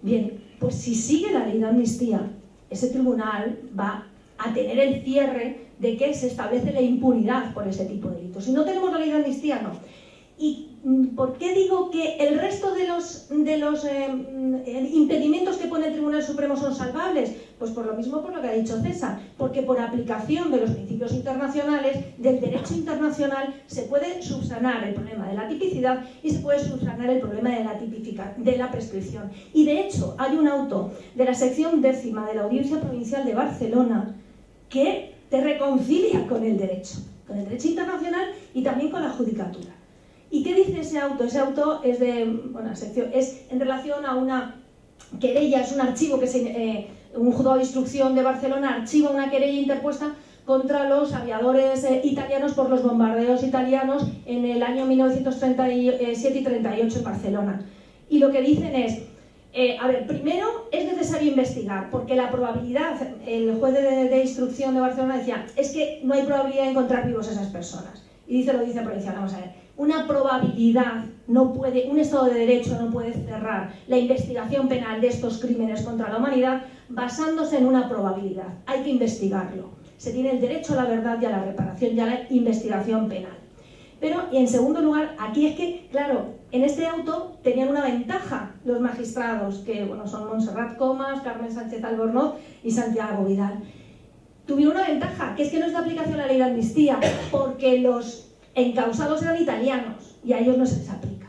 Bien, pues si sigue la ley de amnistía, ese tribunal va a tener el cierre de que se establece la impunidad por ese tipo de delitos. Si no tenemos la ley de amnistía, no. ¿Y por qué digo que el resto de los impedimentos que pone el Tribunal Supremo son salvables? Pues por lo mismo, por lo que ha dicho César, porque por aplicación de los principios internacionales, del derecho internacional, se puede subsanar el problema de la tipicidad y se puede subsanar el problema de la prescripción. Y de hecho, hay un auto de la sección 10ª de la Audiencia Provincial de Barcelona que te reconcilia con el derecho internacional y también con la judicatura. ¿Y qué dice ese auto? Ese auto es es en relación a una querella, es un archivo que un juzgado de instrucción de Barcelona archiva una querella interpuesta contra los aviadores italianos por los bombardeos italianos en el año 1937 y 38 en Barcelona. Y lo que dicen es, primero es necesario investigar, porque la probabilidad, el juez de instrucción de Barcelona decía, es que no hay probabilidad de encontrar vivos a esas personas. Y lo dice provincial, vamos a ver, una probabilidad no puede, un Estado de Derecho no puede cerrar la investigación penal de estos crímenes contra la humanidad basándose en una probabilidad. Hay que investigarlo. Se tiene el derecho a la verdad y a la reparación y a la investigación penal. Pero, y en segundo lugar, aquí es que, claro, en este auto tenían una ventaja los magistrados, que bueno, son Montserrat Comas, Carmen Sánchez Albornoz y Santiago Vidal. Tuvieron una ventaja, que es que no es de aplicación la ley de amnistía, porque los encausados eran italianos y a ellos no se les aplica.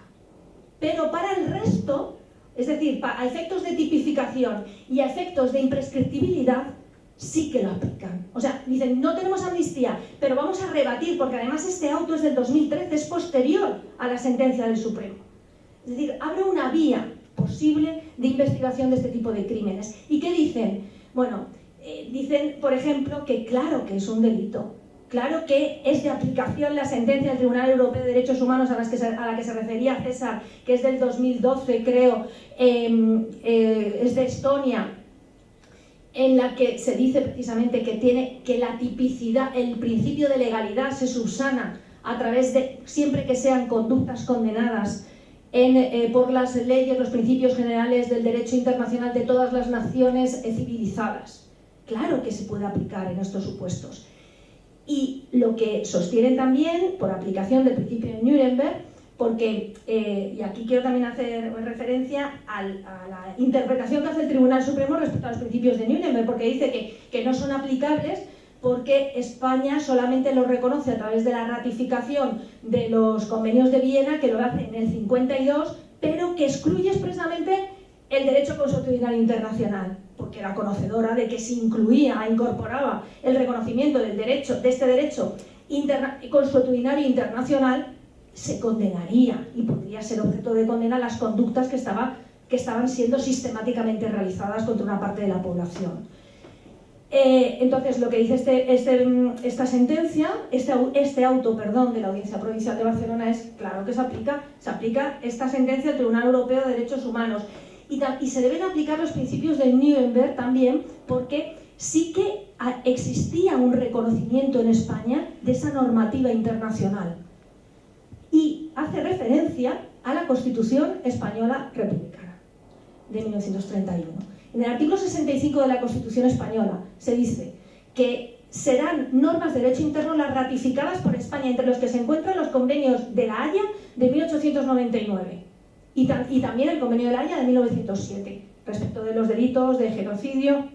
Pero para el resto, es decir, a efectos de tipificación y a efectos de imprescriptibilidad, sí que lo aplican. O sea, dicen, no tenemos amnistía, pero vamos a rebatir, porque además este auto es del 2013, es posterior a la sentencia del Supremo. Es decir, abre una vía posible de investigación de este tipo de crímenes. ¿Y qué dicen? Bueno, dicen, por ejemplo, que claro que es un delito, claro que es de aplicación la sentencia del Tribunal Europeo de Derechos Humanos a la que se refería César, que es del 2012, creo, es de Estonia, en la que se dice precisamente que la tipicidad, el principio de legalidad se subsana a través de, siempre que sean conductas condenadas por las leyes, los principios generales del derecho internacional de todas las naciones civilizadas. Claro que se puede aplicar en estos supuestos. Y lo que sostienen también, por aplicación del principio de Nuremberg, porque, y aquí quiero también hacer referencia a la interpretación que hace el Tribunal Supremo respecto a los principios de Nuremberg, porque dice que no son aplicables porque España solamente los reconoce a través de la ratificación de los convenios de Viena, que lo hace en el 52, pero que excluye expresamente el derecho consuetudinario internacional, porque era conocedora de que si incorporaba el reconocimiento del derecho, de este derecho consuetudinario internacional, se condenaría y podría ser objeto de condena las conductas que estaban siendo sistemáticamente realizadas contra una parte de la población. Entonces, lo que dice esta sentencia, este auto de la Audiencia Provincial de Barcelona es, claro que se aplica esta sentencia del Tribunal Europeo de Derechos Humanos y se deben aplicar los principios de Nuremberg también, porque sí que existía un reconocimiento en España de esa normativa internacional. Y hace referencia a la Constitución Española Republicana de 1931. En el artículo 65 de la Constitución Española se dice que serán normas de derecho interno las ratificadas por España, entre los que se encuentran los convenios de La Haya de 1899 y también el convenio de La Haya de 1907, respecto de los delitos de genocidio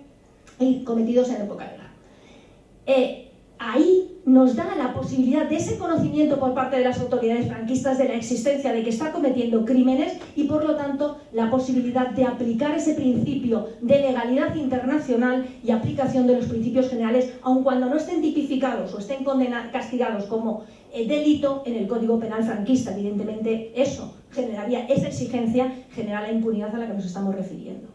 cometidos en época de guerra. Ahí nos da la posibilidad de ese conocimiento por parte de las autoridades franquistas de la existencia de que está cometiendo crímenes y por lo tanto la posibilidad de aplicar ese principio de legalidad internacional y aplicación de los principios generales, aun cuando no estén tipificados o estén castigados como delito en el Código Penal franquista. Evidentemente eso generaría, esa exigencia genera la impunidad a la que nos estamos refiriendo.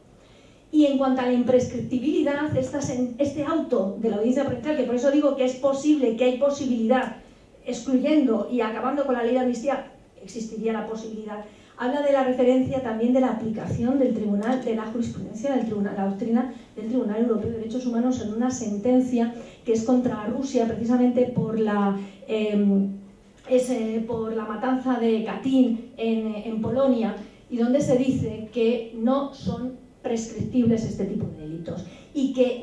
Y en cuanto a la imprescriptibilidad, este auto de la Audiencia Provincial, que por eso digo que es posible, que hay posibilidad, excluyendo y acabando con la ley de amnistía, existiría la posibilidad, habla de la referencia también de la aplicación del tribunal, de la jurisprudencia del tribunal, la doctrina del Tribunal Europeo de Derechos Humanos en una sentencia que es contra Rusia, precisamente por la matanza de Katyn en Polonia, y donde se dice que no son prescriptibles este tipo de delitos y que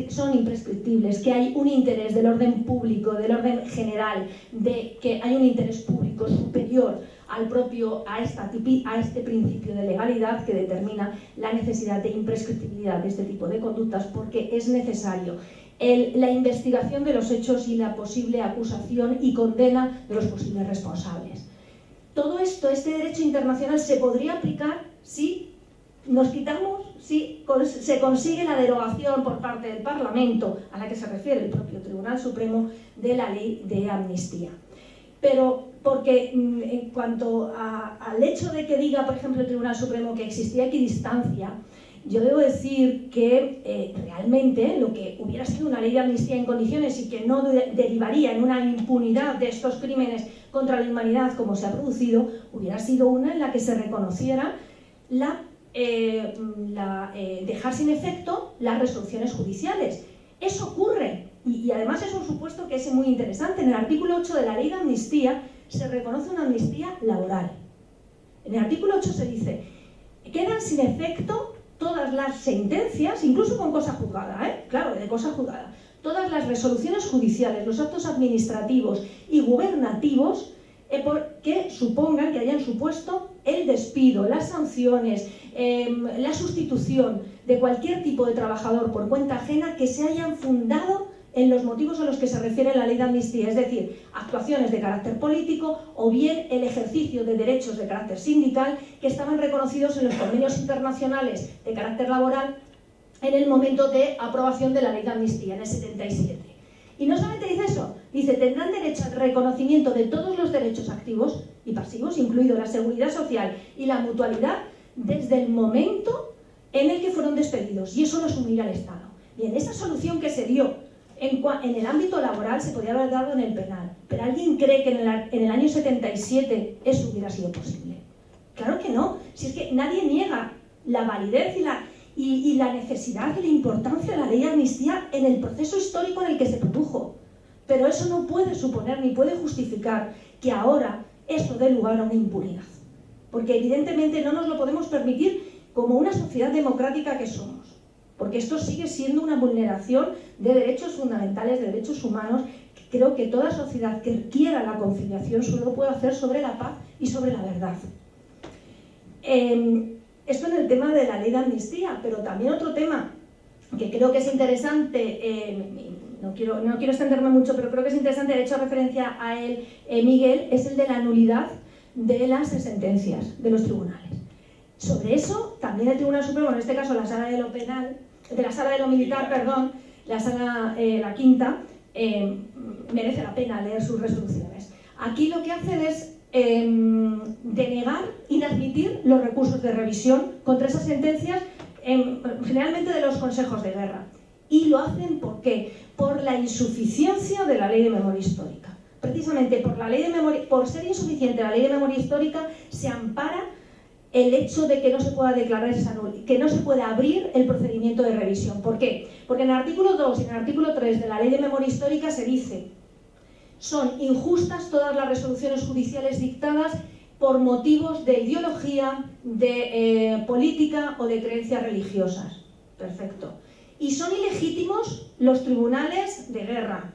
son imprescriptibles, que hay un interés del orden público, del orden general, de que hay un interés público superior a este principio de legalidad que determina la necesidad de imprescriptibilidad de este tipo de conductas, porque es necesario la investigación de los hechos y la posible acusación y condena de los posibles responsables. Todo esto, este derecho internacional, se podría aplicar si nos quitamos, si se consigue la derogación por parte del Parlamento, a la que se refiere el propio Tribunal Supremo, de la ley de amnistía. Pero porque en cuanto al hecho de que diga, por ejemplo, el Tribunal Supremo que existía equidistancia, yo debo decir que realmente lo que hubiera sido una ley de amnistía en condiciones y que no derivaría en una impunidad de estos crímenes contra la humanidad como se ha producido, hubiera sido una en la que se reconociera dejar sin efecto las resoluciones judiciales. Eso ocurre y además es un supuesto que es muy interesante. En el artículo 8 de la ley de amnistía se reconoce una amnistía laboral. En el artículo 8 se dice: quedan sin efecto todas las sentencias, incluso con cosa juzgada, claro, de cosa juzgada, todas las resoluciones judiciales, los actos administrativos y gubernativos que supongan, que hayan supuesto el despido, las sanciones, la sustitución de cualquier tipo de trabajador por cuenta ajena que se hayan fundado en los motivos a los que se refiere la ley de amnistía, es decir, actuaciones de carácter político o bien el ejercicio de derechos de carácter sindical que estaban reconocidos en los convenios internacionales de carácter laboral en el momento de aprobación de la ley de amnistía, en el 77. Y no solamente dice eso, dice: tendrán derecho al reconocimiento de todos los derechos activos y pasivos, incluido la seguridad social y la mutualidad, desde el momento en el que fueron despedidos, y eso lo asumirá el Estado. Bien, esa solución que se dio en el ámbito laboral se podría haber dado en el penal, pero ¿alguien cree que en el año 77 eso hubiera sido posible? Claro que no, si es que nadie niega la validez y la necesidad y la importancia de la ley de amnistía en el proceso histórico en el que se produjo, pero eso no puede suponer ni puede justificar que ahora eso dé lugar a una impunidad, porque evidentemente no nos lo podemos permitir como una sociedad democrática que somos, porque esto sigue siendo una vulneración de derechos fundamentales, de derechos humanos, que creo que toda sociedad que quiera la conciliación solo puede hacer sobre la paz y sobre la verdad. Esto en el tema de la ley de amnistía, pero también otro tema que creo que es interesante, no quiero extenderme mucho, pero creo que es interesante, de hecho referencia a él Miguel, es el de la nulidad de las sentencias de los tribunales. Sobre eso, también el Tribunal Supremo, en este caso la Sala de lo Penal, de la Sala de lo Militar, perdón, la Sala, la quinta, merece la pena leer sus resoluciones. Aquí lo que hacen es denegar, inadmitir los recursos de revisión contra esas sentencias, generalmente de los consejos de guerra. Y lo hacen ¿por qué? Por la insuficiencia de la ley de memoria histórica. Precisamente por ser insuficiente la ley de memoria histórica, se ampara el hecho de que no se pueda declarar esa nulidad, que no se pueda abrir el procedimiento de revisión. ¿Por qué? Porque en el artículo 2 y en el artículo 3 de la ley de memoria histórica se dice: son injustas todas las resoluciones judiciales dictadas por motivos de ideología, de política o de creencias religiosas. Perfecto. Y son ilegítimos los tribunales de guerra,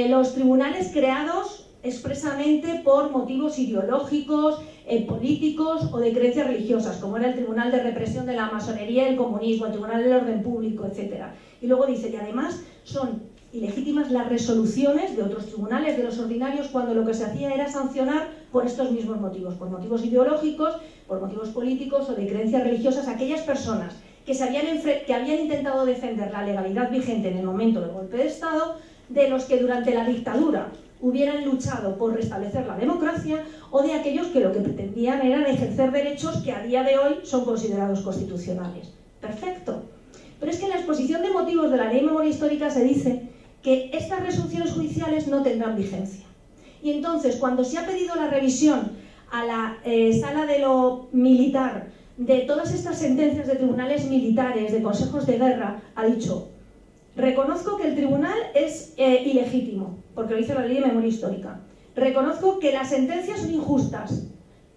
los tribunales creados expresamente por motivos ideológicos, políticos o de creencias religiosas, como era el Tribunal de Represión de la Masonería y el Comunismo, el Tribunal del Orden Público, etc. Y luego dice que además son ilegítimas las resoluciones de otros tribunales, de los ordinarios, cuando lo que se hacía era sancionar por estos mismos motivos, por motivos ideológicos, por motivos políticos o de creencias religiosas, aquellas personas que habían intentado defender la legalidad vigente en el momento del golpe de Estado, de los que durante la dictadura hubieran luchado por restablecer la democracia, o de aquellos que lo que pretendían eran ejercer derechos que a día de hoy son considerados constitucionales. Perfecto. Pero es que en la exposición de motivos de la Ley de Memoria Histórica se dice que estas resoluciones judiciales no tendrán vigencia. Y entonces, cuando se ha pedido la revisión a la Sala de lo Militar de todas estas sentencias de tribunales militares, de consejos de guerra, ha dicho: reconozco que el tribunal es ilegítimo, porque lo dice la Ley de Memoria Histórica. Reconozco que las sentencias son injustas,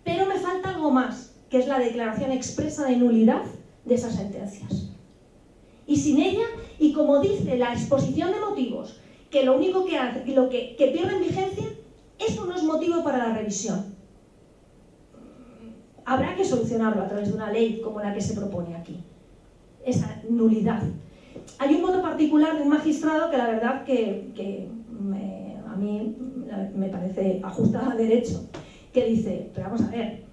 pero me falta algo más, que es la declaración expresa de nulidad de esas sentencias. Y sin ella, y como dice la exposición de motivos, que lo único que hace, que pierde vigencia, eso no es motivo para la revisión. Habrá que solucionarlo a través de una ley como la que se propone aquí. Esa nulidad. Hay un voto particular de un magistrado que la verdad que a mí me parece ajustado a derecho, que dice: pero vamos a ver,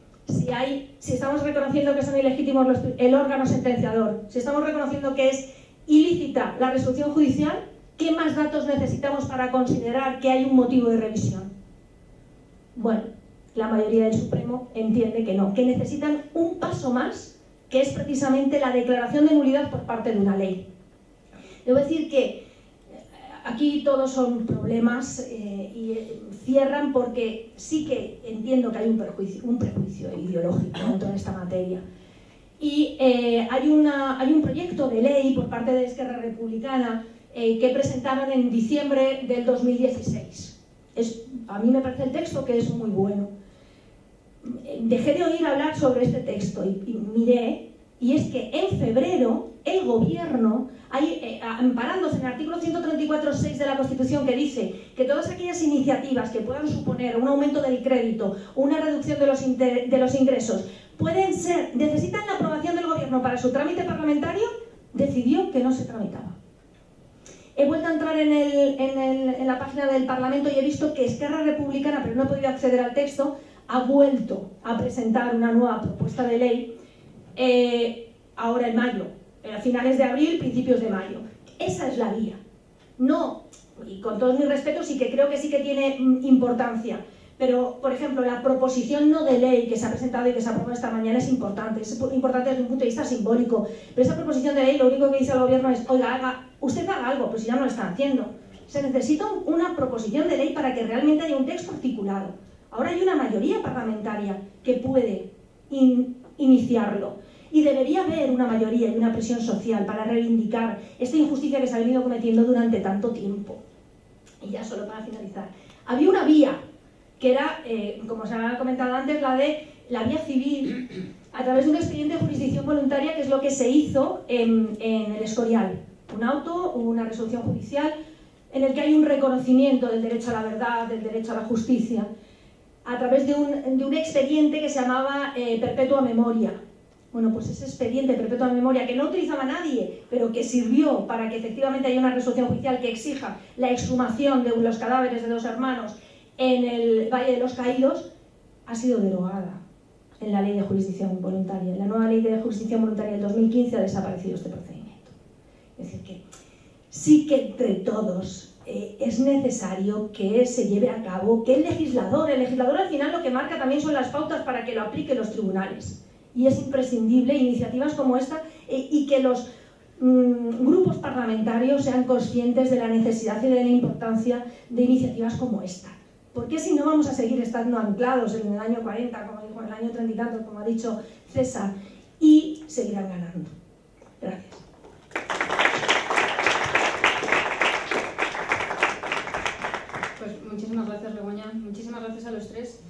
si estamos reconociendo que son ilegítimos el órgano sentenciador, si estamos reconociendo que es ilícita la resolución judicial, ¿qué más datos necesitamos para considerar que hay un motivo de revisión? Bueno, la mayoría del Supremo entiende que no, que necesitan un paso más, que es precisamente la declaración de nulidad por parte de una ley. Debo decir que aquí todos son problemas y cierran porque sí que entiendo que hay un prejuicio ideológico dentro de esta materia. Y hay un proyecto de ley por parte de Esquerra Republicana que presentaron en diciembre del 2016. A mí me parece el texto que es muy bueno. Dejé de oír hablar sobre este texto y miré, y es que en febrero el gobierno, amparándose en el artículo 134.6 de la Constitución, que dice que todas aquellas iniciativas que puedan suponer un aumento del crédito, una reducción de los ingresos, necesitan la aprobación del gobierno para su trámite parlamentario, decidió que no se tramitaba. He vuelto a entrar en la página del Parlamento y he visto que Esquerra Republicana, pero no he podido acceder al texto, ha vuelto a presentar una nueva propuesta de ley ahora en mayo, a finales de abril, principios de mayo. Esa es la vía. No, y con todos mis respetos, sí que creo que sí que tiene importancia. Pero, por ejemplo, la proposición no de ley que se ha presentado y que se ha aprobado esta mañana es importante desde un punto de vista simbólico. Pero esa proposición de ley lo único que dice el gobierno es, oiga, usted haga algo, pues ya no lo están haciendo. Se necesita una proposición de ley para que realmente haya un texto articulado. Ahora hay una mayoría parlamentaria que puede iniciarlo. Y debería haber una mayoría y una presión social para reivindicar esta injusticia que se ha venido cometiendo durante tanto tiempo. Y ya solo para finalizar. Había una vía que era, como se ha comentado antes, la vía civil, a través de un expediente de jurisdicción voluntaria, que es lo que se hizo en el Escorial. Un auto, una resolución judicial, en el que hay un reconocimiento del derecho a la verdad, del derecho a la justicia, a través de un expediente que se llamaba Perpetua Memoria. Bueno, pues ese expediente Perpetua Memoria, que no utilizaba nadie, pero que sirvió para que efectivamente haya una resolución judicial que exija la exhumación de los cadáveres de 2 hermanos en el Valle de los Caídos, ha sido derogada en la ley de jurisdicción voluntaria. En la nueva ley de jurisdicción voluntaria del 2015 ha desaparecido este procedimiento. Es decir, que sí que entre todos es necesario que se lleve a cabo, que el legislador al final lo que marca también son las pautas para que lo apliquen los tribunales. Y es imprescindible iniciativas como esta y que los grupos parlamentarios sean conscientes de la necesidad y de la importancia de iniciativas como esta. Porque si no vamos a seguir estando anclados en el año 40, como dijo, en el año 30 y tanto, como ha dicho César, y seguirán ganando. Gracias. Pues muchísimas gracias, Begoña. Muchísimas gracias a los tres.